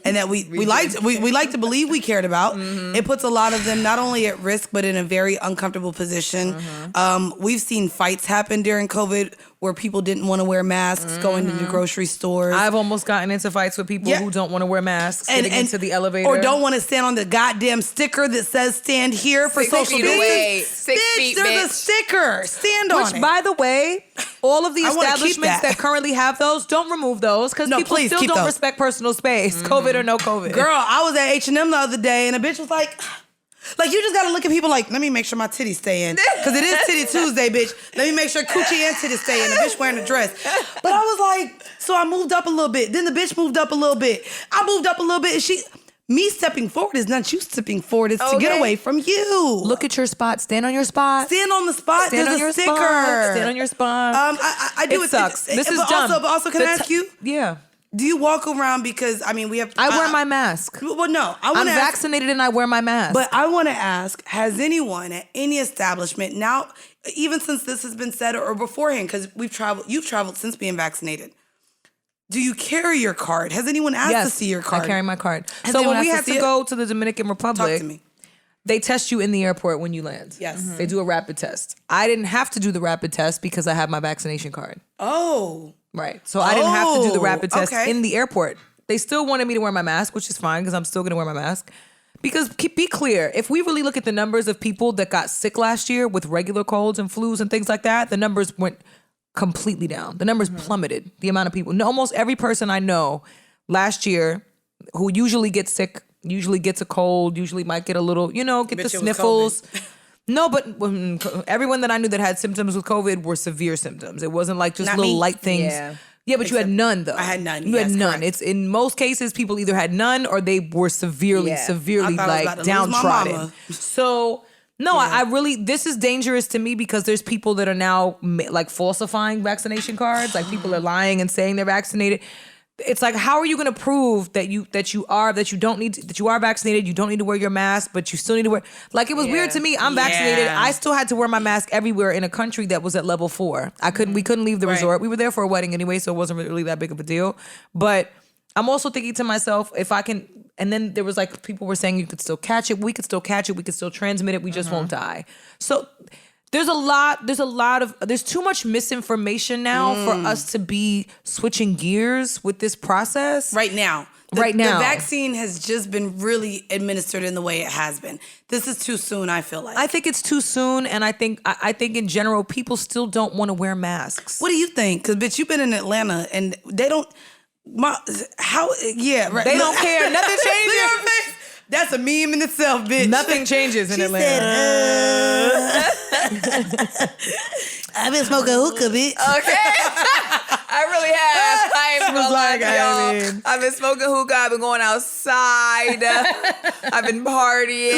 and that we like to believe we cared about. Mm-hmm. It puts a lot of them not only at risk, but in a very uncomfortable position. Mm-hmm. We've seen fights happen during COVID where people didn't want to wear masks going into grocery stores. I've almost gotten into fights with people who don't want to wear masks getting into the elevator. Or don't want to stand on the goddamn sticker that says stand here for social distancing. 6 feet, There's a sticker. Stand on it. Which, by the way, all of the establishments that currently have those, don't remove those because people still don't respect personal space, COVID or no COVID. Girl, I was at H&M the other day and a bitch was like, you just gotta look at people like, let me make sure my titties stay in. Because it is Titty Tuesday, bitch. Let me make sure coochie and titties stay in. The bitch wearing a dress. But I was like, so I moved up a little bit. Then the bitch moved up a little bit. I moved up a little bit and me stepping forward is not you stepping forward. It's to get away from you. Look at your spot. Stand on your spot. Stand on the spot. Stand There's on your a sticker. Spot. Stand on your spot. I do it sucks. This is dumb. But also, can I ask you? Yeah. Do you walk around because, we have... I wear my mask. Well, no. I'm vaccinated and I wear my mask. But I want to ask, has anyone at any establishment now, even since this has been said or beforehand, because you've traveled since being vaccinated, do you carry your card? Has anyone asked to see your card? I carry my card. So when we had to go to the Dominican Republic... Talk to me. They test you in the airport when you land. Yes. Mm-hmm. They do a rapid test. I didn't have to do the rapid test because I have my vaccination card. Oh. Right. So I didn't have to do the rapid test in the airport. They still wanted me to wear my mask, which is fine because I'm still going to wear my mask. Because be clear, if we really look at the numbers of people that got sick last year with regular colds and flus and things like that, the numbers went completely down. The numbers plummeted. The amount of people. Almost every person I know last year who usually gets sick, usually gets a cold, usually might get a little, get the sniffles. No, but everyone that I knew that had symptoms with COVID were severe symptoms. It wasn't like just little light things. Yeah, but you had none though. I had none. You had none. Correct. It's in most cases people either had none or they were severely like downtrodden. So no, I really, this is dangerous to me because there's people that are now like falsifying vaccination cards. Like people are lying and saying they're vaccinated. It's like, how are you going to prove that you are vaccinated? You don't need to wear your mask, but you still need to wear. Like, it was weird to me. I'm vaccinated. I still had to wear my mask everywhere in a country that was at level 4. We couldn't leave the resort. We were there for a wedding anyway, so it wasn't really that big of a deal. But I'm also thinking to myself, if I can. And then there was like people were saying you could still catch it. We could still catch it. We could still transmit it. We just won't die. So. There's too much misinformation now for us to be switching gears with this process. Right now. The vaccine has just been really administered in the way it has been. This is too soon, I feel like. I think it's too soon, and I think in general, people still don't want to wear masks. What do you think? Because, bitch, you've been in Atlanta, and they don't... They don't care. Nothing changes. That's a meme in itself, bitch. Nothing changes in Atlanta. I've been smoking hookah, bitch. Okay. I really have. I ain't gonna lie to y'all. I've been smoking hookah. I've been going outside. I've been partying.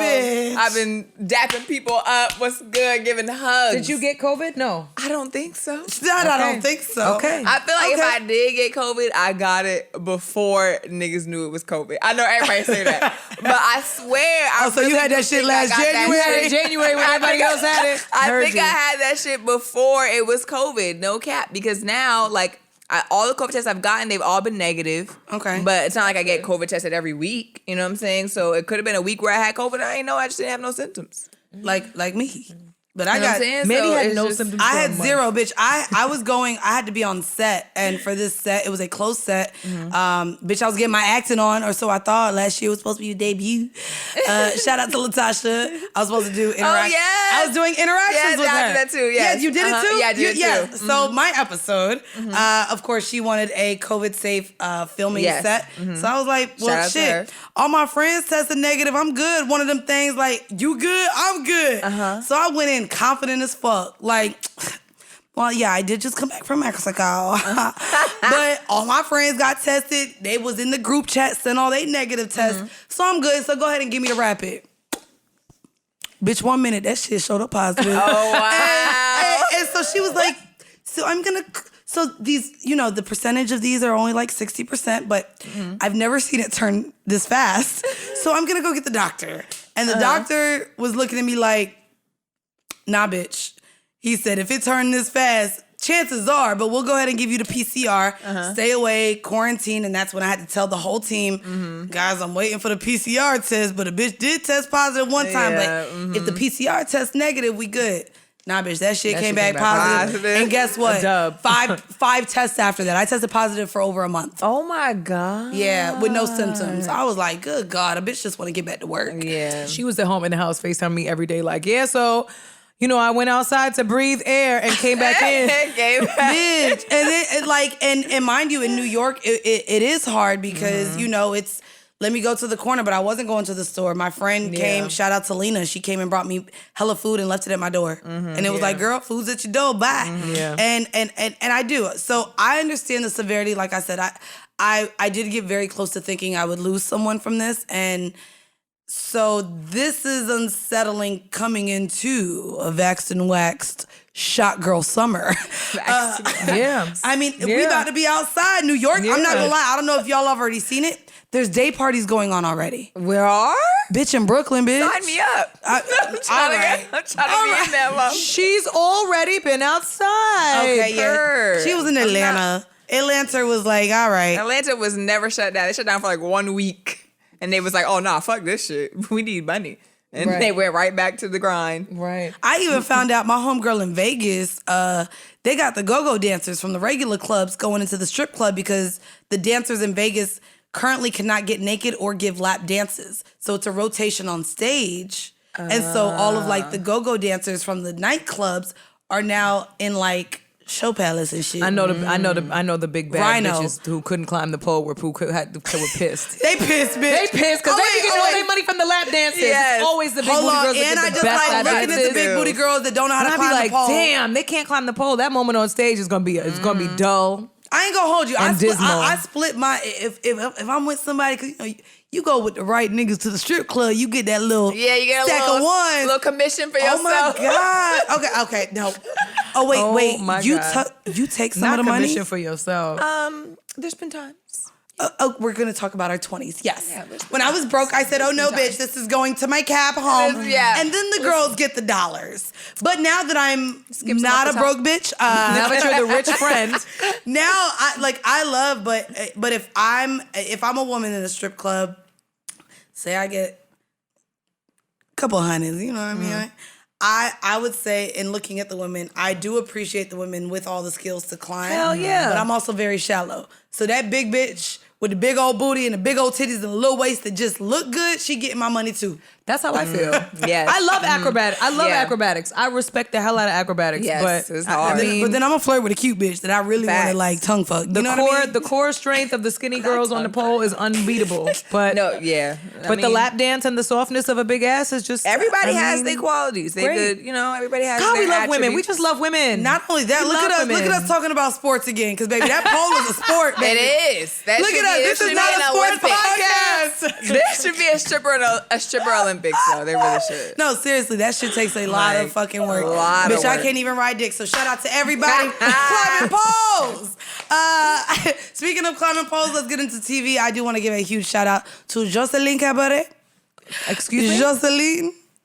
Bitch. I've been dapping people up. What's good? Giving hugs. Did you get COVID? No. I don't think so. I don't think so. Okay. I feel like if I did get COVID, I got it before niggas knew it was COVID. I know everybody say that, but I swear. So you had that shit last January when everybody else had it. I think I had that shit before it was COVID. No cap, because now all the COVID tests I've gotten, they've all been negative. Okay. But it's not like I get COVID tested every week. You know what I'm saying? So it could have been a week where I had COVID. I just didn't have no symptoms. Like me. But I got Mandy had no symptoms. I had zero, bitch. I had to be on set, and for this set, it was a closed set. Bitch, I was getting my acting on, or so I thought. Last year was supposed to be your debut. Shout out to Latasha. I was supposed to do interactions. Oh, yeah. I was doing interactions with her. I did that too. Yes. Yeah, you did it too? Yeah, I did it too. So my episode, of course, she wanted a COVID-safe filming set. So I was like, well, shit. All my friends tested negative. I'm good. One of them things like, you good? I'm good. So I went in confident as fuck. Like, Well, yeah, I did just come back from Mexico. But all my friends got tested. They was in the group chat, sent all they negative tests. So I'm good. So go ahead and give me the rapid. Bitch, 1 minute, that shit showed up positive. Oh, wow. And so she was like, so these, the percentage of these are only like 60%, but I've never seen it turn this fast. So I'm going to go get the doctor. And the doctor was looking at me like, nah, bitch. He said, if it turned this fast, chances are, but we'll go ahead and give you the PCR, stay away, quarantine. And that's when I had to tell the whole team, guys, I'm waiting for the PCR test, but a bitch did test positive one time. But if the PCR test negative, we good. Nah, bitch, that shit came back positive. And guess what? Five tests after that. I tested positive for over a month. Oh, my God. Yeah, with no symptoms. I was like, good God, a bitch just want to get back to work. Yeah. She was at home in the house FaceTime me every day like, yeah, so... I went outside to breathe air and came back in. Bitch. And then, and mind you, in New York, it is hard because, it's, let me go to the corner, but I wasn't going to the store. My friend came, shout out to Lena. She came and brought me hella food and left it at my door. And it was like, girl, food's at your door, bye. And I do. So I understand the severity. Like I said, I did get very close to thinking I would lose someone from this. And so this is unsettling coming into a vaxxed and waxed shot girl summer. I mean, we about to be outside New York. I'm not gonna lie. I don't know if y'all have already seen it. There's day parties going on already. Where are? Bitch, in Brooklyn, bitch. Sign me up. I'm trying to be in that one. She's already been outside. Okay, yeah. She was in Atlanta. Atlanta was like, all right. Atlanta was never shut down. They shut down for like 1 week. And they was like, oh, nah, fuck this shit. We need money. And they went right back to the grind. Right. I even found out my homegirl in Vegas, they got the go-go dancers from the regular clubs going into the strip club because the dancers in Vegas currently cannot get naked or give lap dances. So it's a rotation on stage. And so all of like the go-go dancers from the nightclubs are now in like show palace and shit. I know the big bad Rhino. bitches who couldn't climb the pole were pissed. They pissed, bitch. They pissed because they get all their money from the lap dances. Yes. It's always the big Hold booty on, girls that and get I the just best like lap looking dances. at the big booty girls that don't know how And to I be climb like, the pole. damn, they can't climb the pole. That moment on stage is gonna be dull. I ain't gonna hold you. dismal. I split my if I'm with somebody, cause you go with the right niggas to the strip club, you get that little You get a stack little, of ones. little commission for yourself. Oh my God. Okay, no. Oh wait, my you God. You take some Not of the money. commission for yourself. There's been times. We're gonna talk about our 20s. Yes. When I was broke, I said, "Oh no, bitch, this is going to my cab home." Yeah. And then the girls get the dollars. But now that I'm not a broke bitch, Now that you're the rich friend, now I love, but if I'm a woman in a strip club, say I get a couple hundreds, you know what I mean? I would say, in looking at the women, I do appreciate the women with all the skills to climb. Hell yeah. But I'm also very shallow. So that big bitch with the big old booty and the big old titties and the little waist that just look good, she getting my money too. that's how I feel. Yes. I love acrobatics. I love Yeah. acrobatics. I respect the hell out of acrobatics. Yes, but it's hard. But then I'm gonna flirt with a cute bitch that I really want to Facts. like tongue fuck. You the know core, what I mean? the core strength of the skinny girls on the pole is unbeatable. But No, yeah. but the lap dance and the softness of a big ass is just Everybody has mean, their qualities. They great. good, everybody has God, their we love women. We attributes. just love women. Not only that, We look love at us. Look women. at us talking about sports again, because baby, that pole is a sport. Baby. It is. That Look should at us. be- it This should is be not an a sports Olympics. podcast. There should be a stripper Olympics, though. They really should. No, seriously, that shit takes a lot of fucking work. A lot of Bitch, I work. can't even ride dick. So shout out to everybody climbing poles. Speaking of climbing poles, let's get into TV. I do want to give a huge shout out to Joseline Cabaret. Excuse me.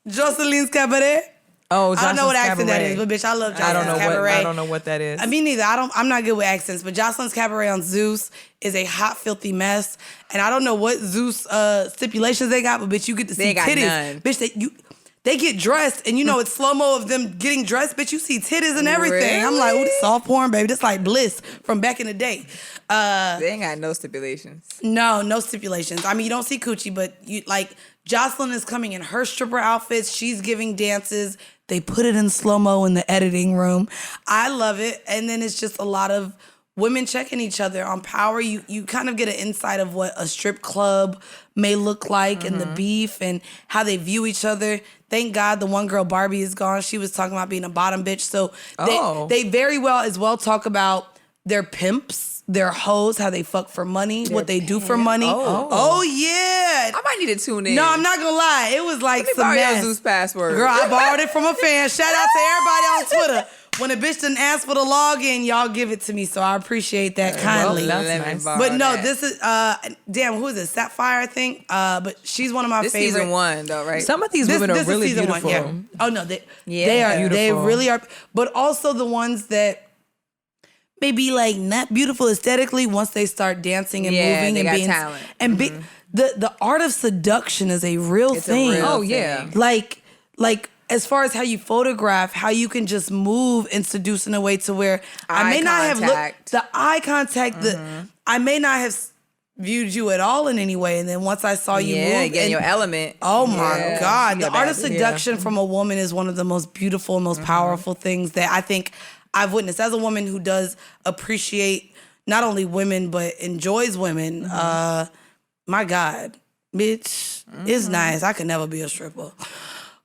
Joseline's Cabaret. Oh, I don't know what Jocelyn's accent that Cabaret. is, but bitch, I love Joseline's I don't know Cabaret. what I don't know what that is. Me neither. I'm not good with accents, but Joseline's Cabaret on Zeus is a hot, filthy mess. And I don't know what Zeus stipulations they got, but bitch, you get to see They got titties. none. Bitch, they get dressed, and it's slow-mo of them getting dressed. Bitch, you see titties and everything. I'm like, ooh, this soft porn, baby. This like Bliss from back in the day. They ain't got no stipulations. No stipulations. I mean, you don't see coochie, but Joseline is coming in her stripper outfits. She's giving dances. They put it in slow-mo in the editing room. I love it. And then it's just a lot of women checking each other on power. You kind of get an insight of what a strip club may look like and the beef and how they view each other. Thank God the one girl, Barbie, is gone. She was talking about being a bottom bitch. So they very well talk about their pimps, their hoes, how they fuck for money, what they do for money. Oh yeah. I might need to tune in. No, I'm not gonna lie. It was like some mess. Zeus password. Girl, I borrowed it from a fan. Shout out to everybody on Twitter. When a bitch didn't ask for the login, y'all give it to me, so I appreciate that kindly. Well, that's nice. But no, this is damn, who is it? Sapphire, I think. But she's one of my this favorite. Season 1, though, right? Some of these women are really season beautiful. 1, yeah. Oh no, they are. Beautiful. They really are. But also the ones that may be like not beautiful aesthetically once they start dancing and moving they and got being talent. and the art of seduction is a real thing. Like as far as how you photograph, how you can just move and seduce in a way to where I may not have looked the eye contact, I may not have viewed you at all in any way, and then once I saw you move, get in your element. Oh my God, the art of seduction from a woman is one of the most beautiful, most powerful things that I think I've witnessed as a woman who does appreciate not only women but enjoys women. My God, bitch, it's nice. I could never be a stripper.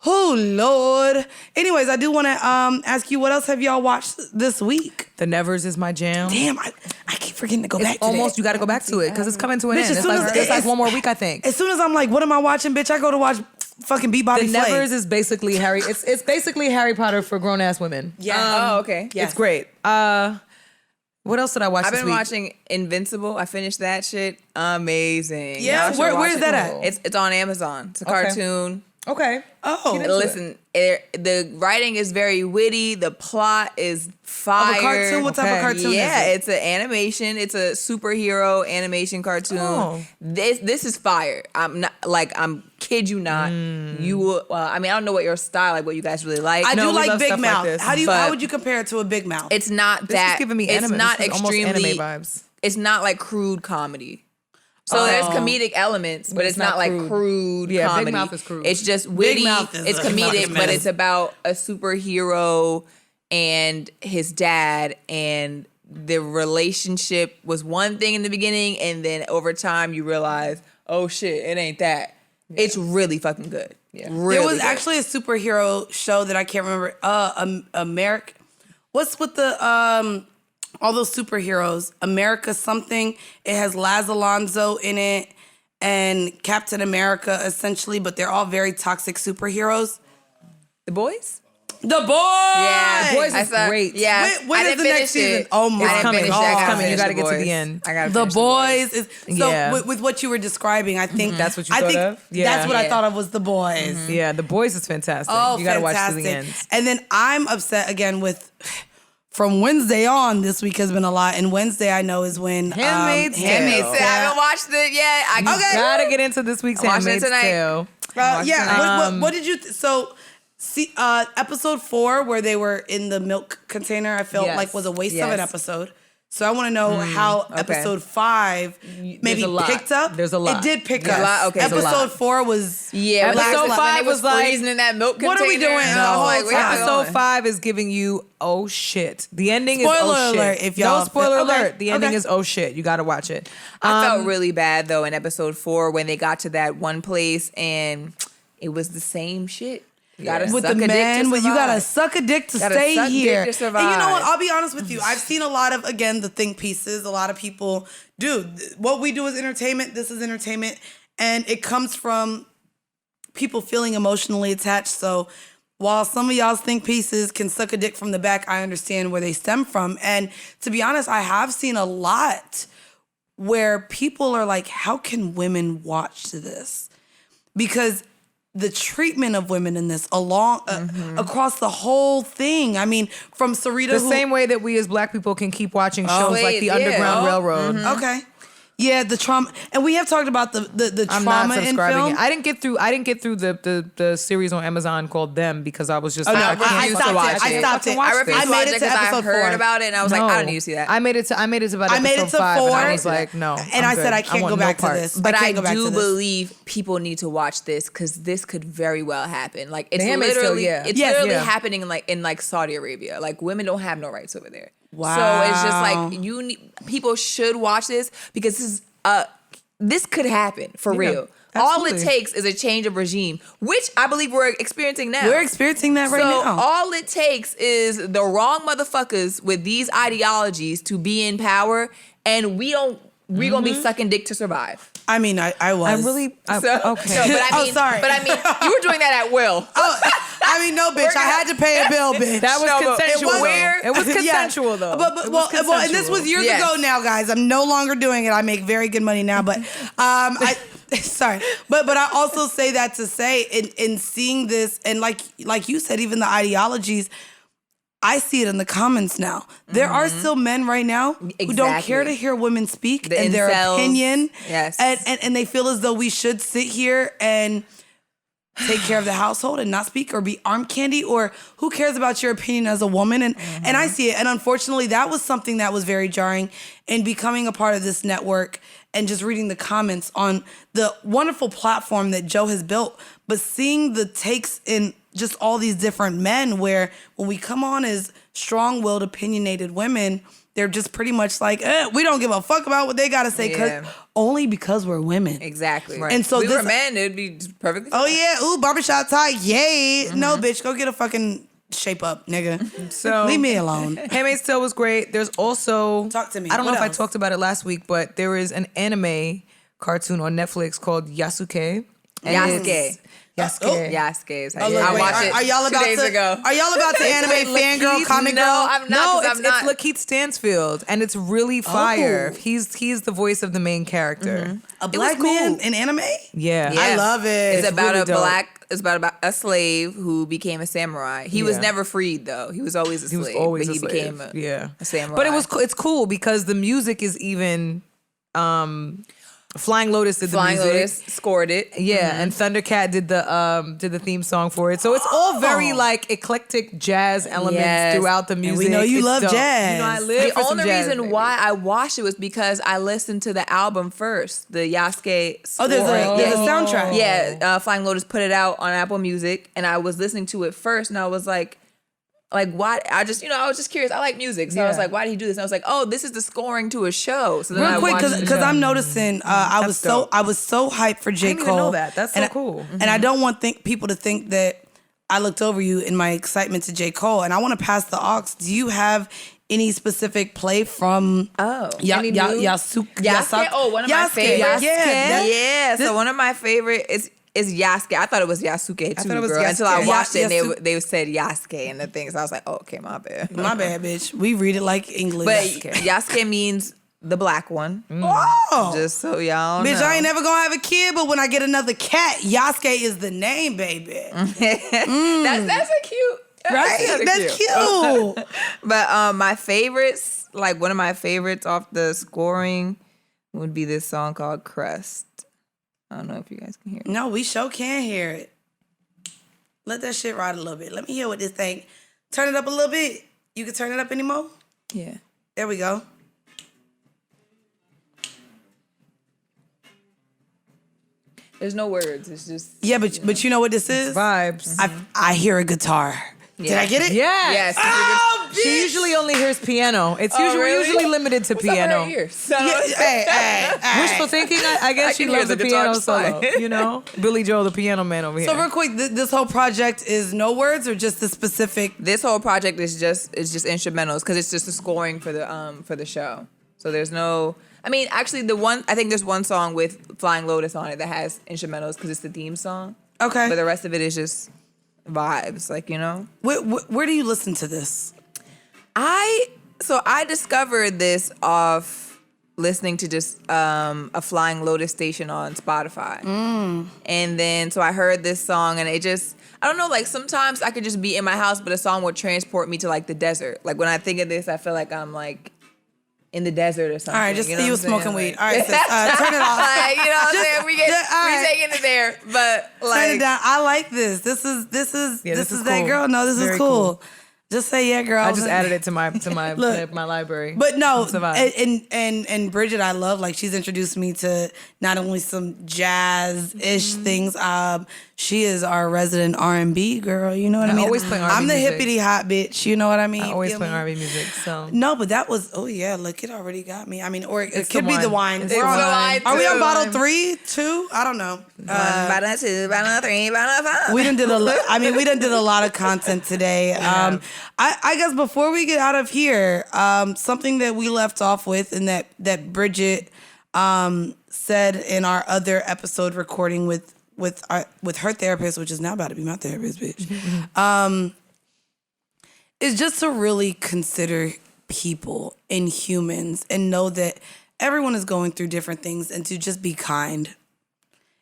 Oh, Lord. Anyways, I do want to ask you, what else have y'all watched this week? The Nevers is my jam. Damn, I keep forgetting to go back to almost, that. you got to go back to it because it's coming to an Bitch, end. It's like one more week, I think. As soon as I'm like, what am I watching, bitch? I go to watch fucking Beat Bobby The Flay. Nevers is basically Harry. It's basically Harry Potter for grown-ass women. Yeah. Okay. Yes. It's great. What else did I watch I've this been week? watching Invincible. I finished that shit. Amazing. Yeah, Y'all should watch where's it. that at? It's on Amazon. It's a cartoon. Okay. Oh. Listen, the writing is very witty. The plot is fire. Of a cartoon? What type of cartoon is it? It's an animation. It's a superhero animation cartoon. Oh. This is fire. I'm kid you not. You will. I mean, I don't know what your style, like what you guys really like. I do we like love Big stuff like Mouth. this, How would you compare it to a Big Mouth? It's not This that. is giving me it's anime. not This is almost extremely anime vibes. It's not like crude comedy. So there's comedic elements, but it's not like crude Yeah, comedy. Big Mouth is crude. It's just witty. Mouth is It's a comedic, fucking but mess. it's about a superhero and his dad, and the relationship was one thing in the beginning, and then over time you realize, oh shit, it ain't that. Yeah. It's really fucking good. Yeah, really there was good. actually a superhero show that I can't remember. America. What's with the all those superheroes? America something. It has Laz Alonso in it and Captain America essentially, but they're all very toxic superheroes. The Boys. The Boys. Yeah, The Boys is great. Yeah, When I is didn't the next finish season? it. Oh my I didn't coming. finish it. Oh, I gotta coming. You finish gotta The get to the Boys. end. I gotta The finish Boys is so Yeah. with what you were describing. I think That's what you I thought think of? Yeah. That's what I thought of was The Boys. Yeah, The Boys is fantastic. Oh, you got to watch fantastic. to the end. And then I'm upset again with from Wednesday on. This week has been a lot, and Wednesday I know is when Handmaid's Tale. Handmaid's Tale. I haven't watched it yet. I Gotta get into this week's I'm watching it Handmaid's tonight. Tale. What did you? See, episode 4 where they were in the milk container, I felt Yes. like was a waste of Yes. an episode. So I want to know how episode 5 maybe a lot. picked up. There's a lot. It did pick There's up. a lot. Okay, there's a episode lot. 4 was Yeah, Episode 5 was like, freezing in that milk container. what are we doing? And I was like, where y'all Episode going? 5 is giving you oh shit. The ending is Spoiler oh shit. alert if y'all- No spoiler okay, alert. The ending okay. is oh shit. You got to watch it. I felt really bad though in episode 4 when they got to that one place and it was the same shit. You gotta with suck the a dick to man, but you gotta survive. suck a dick to Gotta stay suck dick here. to survive. And you know what? I'll be honest with you. I've seen a lot of, again, the think pieces. A lot of people, dude, what we do is entertainment. This is entertainment. And it comes from people feeling emotionally attached. So while some of y'all's think pieces can suck a dick from the back, I understand where they stem from. And to be honest, I have seen a lot where people are like, how can women watch this? Because the treatment of women in this across the whole thing. I mean, from Sarita, The same way that we as black people can keep watching shows like The Underground Railroad. Okay. Yeah, the trauma, and we have talked about the I'm trauma not in subscribing. film. I didn't get through the series on Amazon called Them because I was just Oh, no, I I can't stopped it. watch I stopped it. I refused I to made watch it it to because I episode heard 4. about it and I was like, I don't need to see that. I made it to about I made it episode to 5 4, and I was like, no. and I'm I said good. I can't want go no back to parts. this. But I can't go back to do this. believe people need to watch this because this could very well happen. Like it's The Handmaid's Tale, literally, yeah. it's Yes, literally yeah. happening in Saudi Arabia. Like women don't have no rights over there. Wow. So it's just like people should watch this because this could happen for real. Absolutely. All it takes is a change of regime, which I believe we're experiencing now. We're experiencing that right now. So all it takes is the wrong motherfuckers with these ideologies to be in power, and we're gonna be sucking dick to survive. I mean, I was. okay. No, but I mean, sorry. But I mean, you were doing that at will. I mean, no, bitch. I had to pay a bill, bitch. That was consensual. It was consensual, though. Well, and this was years ago now, guys. I'm no longer doing it. I make very good money now, but sorry. But I also say that to say in seeing this, and like you said, even the ideologies, I see it in the comments now. There are still men right now who don't care to hear women speak and their opinion. Yes. And they feel as though we should sit here and take care of the household and not speak or be arm candy, or who cares about your opinion as a woman? And I see it. And unfortunately, that was something that was very jarring in becoming a part of this network and just reading the comments on the wonderful platform that Joe has built, but seeing the takes in just all these different men where when we come on as strong-willed, opinionated women, they're just pretty much like, we don't give a fuck about what they got to say only because we're women. Exactly. Right. And so we were men, it'd be perfectly fine. Oh, yeah. Ooh, barbershop tie. Yay. No, bitch. Go get a fucking shape up, nigga. So leave me alone. Handmaid's Tale was great. There's also... Talk to me. I don't know What if I else? talked about it last week, but there is an anime cartoon on Netflix called Yasuke. Yasuke. Yasuke. Yasuke. Oh, look, I wait, watched it are y'all 2 about days to, ago. Are y'all about to animate fangirl, comic girl? No, I'm not. No, 'cause it's Lakeith Stansfield, and it's really fire. Oh. He's the voice of the main character. A black man in anime? Yeah. I love it. It's about really a dope. It's about a slave who became a samurai. He was never freed though. He was always a slave. He was always but a slave. became a samurai. But it's cool because the music is even. Flying Lotus did the music. Flying Lotus scored it. Yeah, and Thundercat did the theme song for it. So it's all very like eclectic jazz elements throughout the music. And we know you love dope. jazz. You know, I live The for some only jazz, reason baby. why I watched it was because I listened to the album first, the Yasuke score. Oh, there's a soundtrack. Yeah, Flying Lotus put it out on Apple Music, and I was listening to it first, and I was like why? I was just curious. I like music, so I was like, why did he do this? And I was like, oh, this is the scoring to a show. So then Real I quick, watched because I'm noticing, I was so hyped for J. I didn't Cole. even know that. That's so cool. And I don't want people to think that I looked over you in my excitement to J. Cole. And I want to pass the aux. Do you have any specific play from Yasuke? Oh, one of my favorites. Yeah. So one of my favorite is Yasuke. I thought it was Yasuke too, thought it was girl. Yasuke. Until I watched it, Yasu- and they said Yasuke in the thing. So I was like, oh, okay, my bad. My bad, bitch. We read it like English. But Yasuke means the black one. Oh. Just so y'all Bitch, know. I ain't never gonna have a kid, but when I get another cat, Yasuke is the name, baby. That's a cute. Right? That's cute. But my favorites, like one of my favorites off the scoring would be this song called Crust. I don't know if you guys can hear it. No, we sure can hear it. Let that shit ride a little bit. Let me hear what this thing. Turn it up a little bit. You can turn it up anymore? Yeah. There we go. There's no words. It's just Yeah, but you know what this is? Vibes. I hear a guitar. Did I get it? Yes. Yes. Oh, bitch. She usually only hears piano. It's usually limited to piano. Hey. Wishful thinking. I guess she can hear loves the the guitar piano just solo. fine. You know, Billy Joel, the piano man over here. So real quick, this whole project is no words or just the specific? This whole project is just instrumentals because it's just the scoring for the show. So there's no. I mean, actually, I think there's one song with Flying Lotus on it that has instrumentals because it's the theme song. Okay. But the rest of it is just vibes, like, you know. Where do you listen to this? I discovered this off listening to just a Flying Lotus station on Spotify. And then so I heard this song and it just, I don't know, like sometimes I could just be in my house, but a song would transport me to like the desert. Like when I think of this, I feel like I'm like in the desert or something. All right, just you know you what I'm smoking saying? weed. All right, sis, turn it off. Like, you know what I'm saying? We right. taking it there, but Turn like it down. I like this. This is this that is girl. cool. No, this Very is cool. Just say yeah, girl. I just added it to my Look. my library. But no, Survive. and Bridget, I love, like, she's introduced me to not only some jazz-ish things. she is our resident R&B girl. You know what I mean? always play R&B I'm the music. hippity hot bitch. You know what I mean? I always Feel play me? R&B music. So No, but that was, oh yeah, look, it already got me. I mean, or it could the be the wine. wine. It's We're the on- wine. Are we on too. bottle 3, 2? I don't know. 1, bottle 2, bottle 3, bottle 5. We done did a lot of content today. I guess before we get out of here, something that we left off with and that Bridget said in our other episode recording with her therapist, which is now about to be my therapist, bitch, is just to really consider people and humans and know that everyone is going through different things and to just be kind.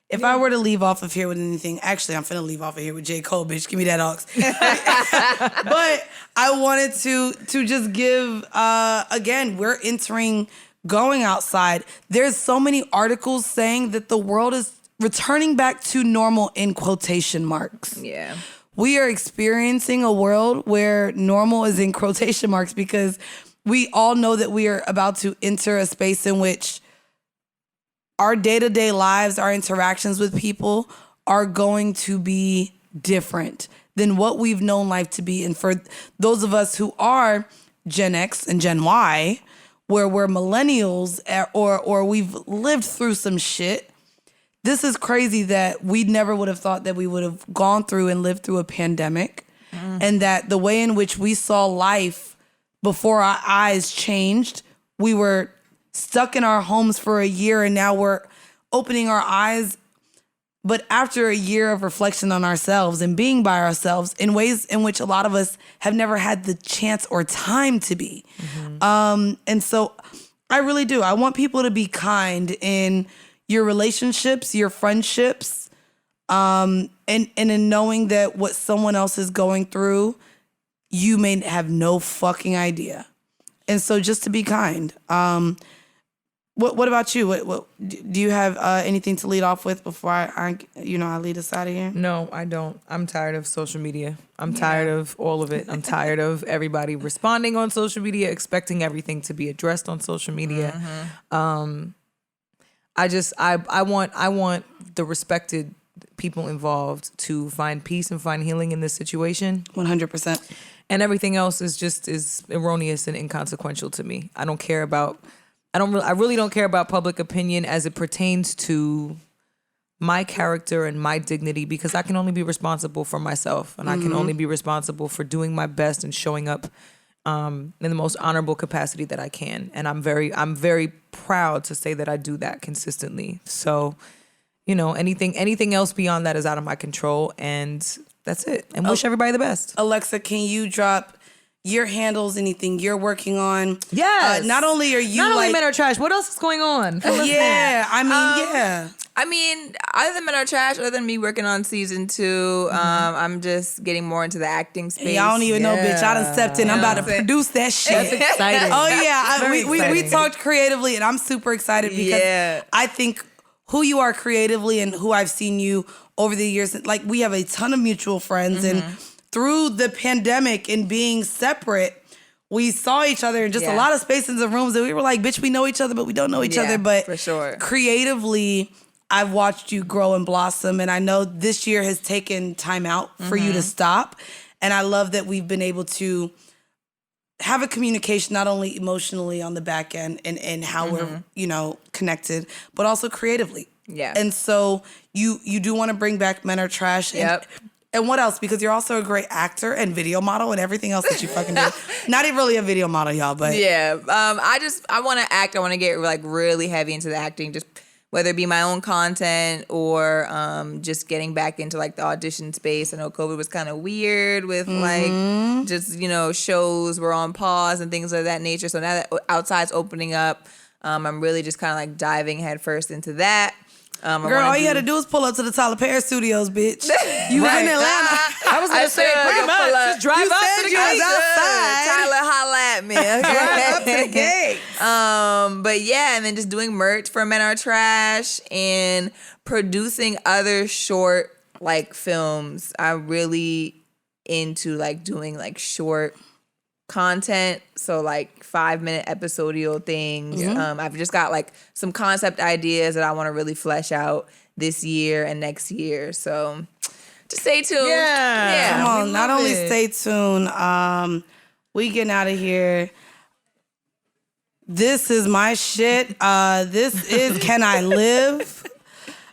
If I were to leave off of here with anything, actually, I'm finna leave off of here with J. Cole, bitch. Give me that aux. But I wanted to just give, again, we're going outside. There's so many articles saying that the world is returning back to normal in quotation marks. Yeah. We are experiencing a world where normal is in quotation marks because we all know that we are about to enter a space in which our day-to-day lives, our interactions with people are going to be different than what we've known life to be. And for those of us who are Gen X and Gen Y, where we're millennials or we've lived through some shit, this is crazy that we never would have thought that we would have gone through and lived through a pandemic, and that the way in which we saw life before our eyes changed. We were stuck in our homes for a year and now we're opening our eyes. But after a year of reflection on ourselves and being by ourselves in ways in which a lot of us have never had the chance or time to be. And so I really do. I want people to be kind in your relationships, your friendships, and in knowing that what someone else is going through, you may have no fucking idea. And so just to be kind. What about you? What do you have anything to lead off with before I lead us out of here? No, I don't. I'm tired of social media. I'm tired of all of it. I'm tired of everybody responding on social media, expecting everything to be addressed on social media. I want the respected people involved to find peace and find healing in this situation. 100%. And everything else is erroneous and inconsequential to me. I really don't care about public opinion as it pertains to my character and my dignity, because I can only be responsible for myself, and I can only be responsible for doing my best and showing up in the most honorable capacity that I can. And I'm very proud to say that I do that consistently. So, anything else beyond that is out of my control, and that's it. And wish everybody the best. Alexa, can you drop your handles, anything you're working on? Yes. Not only are you only Men Are Trash, what else is going on? Yeah, I mean, other than Men Are Trash, other than me working on season 2, I'm just getting more into the acting space. Y'all don't even know, bitch. I done stepped in. I'm about to produce that shit. That's exciting. Oh yeah, Very we exciting. talked creatively, and I'm super excited because I think who you are creatively and who I've seen you over the years, like we have a ton of mutual friends, and through the pandemic and being separate, we saw each other in just a lot of spaces and rooms, and we were like, bitch, we know each other, but we don't know each other. But for sure, creatively, I've watched you grow and blossom, and I know this year has taken time out for you to stop. And I love that we've been able to have a communication, not only emotionally on the back end and how we're, connected, but also creatively. Yeah. And so you do want to bring back Men Are Trash. And what else? Because you're also a great actor and video model and everything else that you fucking do. Not even really a video model, y'all, but yeah. I want to act. I want to get like really heavy into the acting, just whether it be my own content or just getting back into like the audition space. I know COVID was kind of weird with like just, shows were on pause and things of that nature. So now that outside's opening up, I'm really just kind of like diving headfirst into that. Girl, all you had to do was pull up to the Tyler Perry Studios, bitch. You was in Atlanta. I was gonna say pretty much just drive You up said to the you was gate. outside. Tyler, holla at me. Okay? Drive up to the gate. But yeah, and then just doing merch for Men Are Trash and producing other short like films. I'm really into like doing like short content, so like 5-minute episodial things. I've just got like some concept ideas that I want to really flesh out this year and next year. So Just stay tuned. Yeah. Come on, not love only it. stay tuned, we getting out of here. This is my shit. This is Can I Live?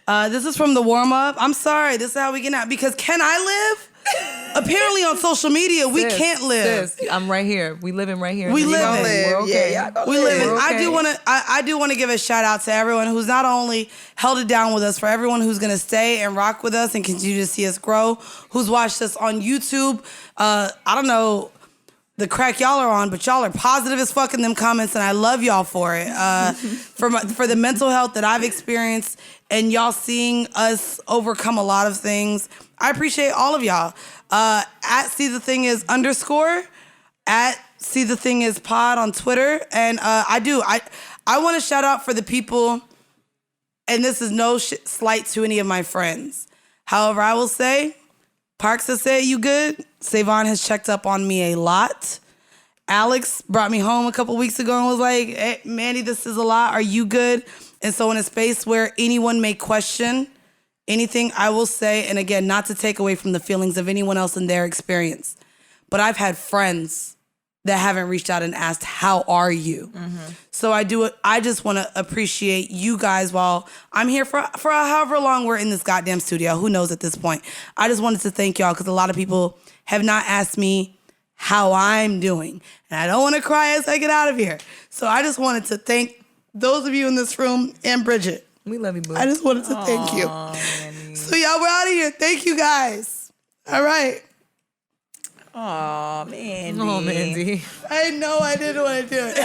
This is from the warm-up. I'm sorry, this is how we get out. Because Can I Live? Apparently on social media, we can't live. Sis, I'm right here. We living right here. We living. We're okay. We live in. We're I okay. do want to give a shout out to everyone who's not only held it down with us, for everyone who's gonna stay and rock with us and continue to see us grow, who's watched us on YouTube. I don't know the crack y'all are on, but y'all are positive as fuck in them comments, and I love y'all for it. For the mental health that I've experienced and y'all seeing us overcome a lot of things. I appreciate all of y'all. At See The Thing Is _ at See The Thing Is pod on Twitter. And I want to shout out for the people, and this is no slight to any of my friends. However, I will say, Parks has said you good. Savon has checked up on me a lot. Alex brought me home a couple weeks ago and was like, hey, Mandy, this is a lot. Are you good? And so in a space where anyone may question anything, I will say, and again, not to take away from the feelings of anyone else in their experience, but I've had friends that haven't reached out and asked, how are you? Mm-hmm. So I just want to appreciate you guys while I'm here for however long we're in this goddamn studio. Who knows at this point? I just wanted to thank y'all because a lot of people have not asked me how I'm doing. And I don't want to cry as I get out of here. So I just wanted to thank those of you in this room and Bridget. We love you, boo. I just wanted to thank you. Mandy. So y'all, we're out of here. Thank you guys. All right. Aw, Mandy. Oh, Mandy. I know I didn't want to do it.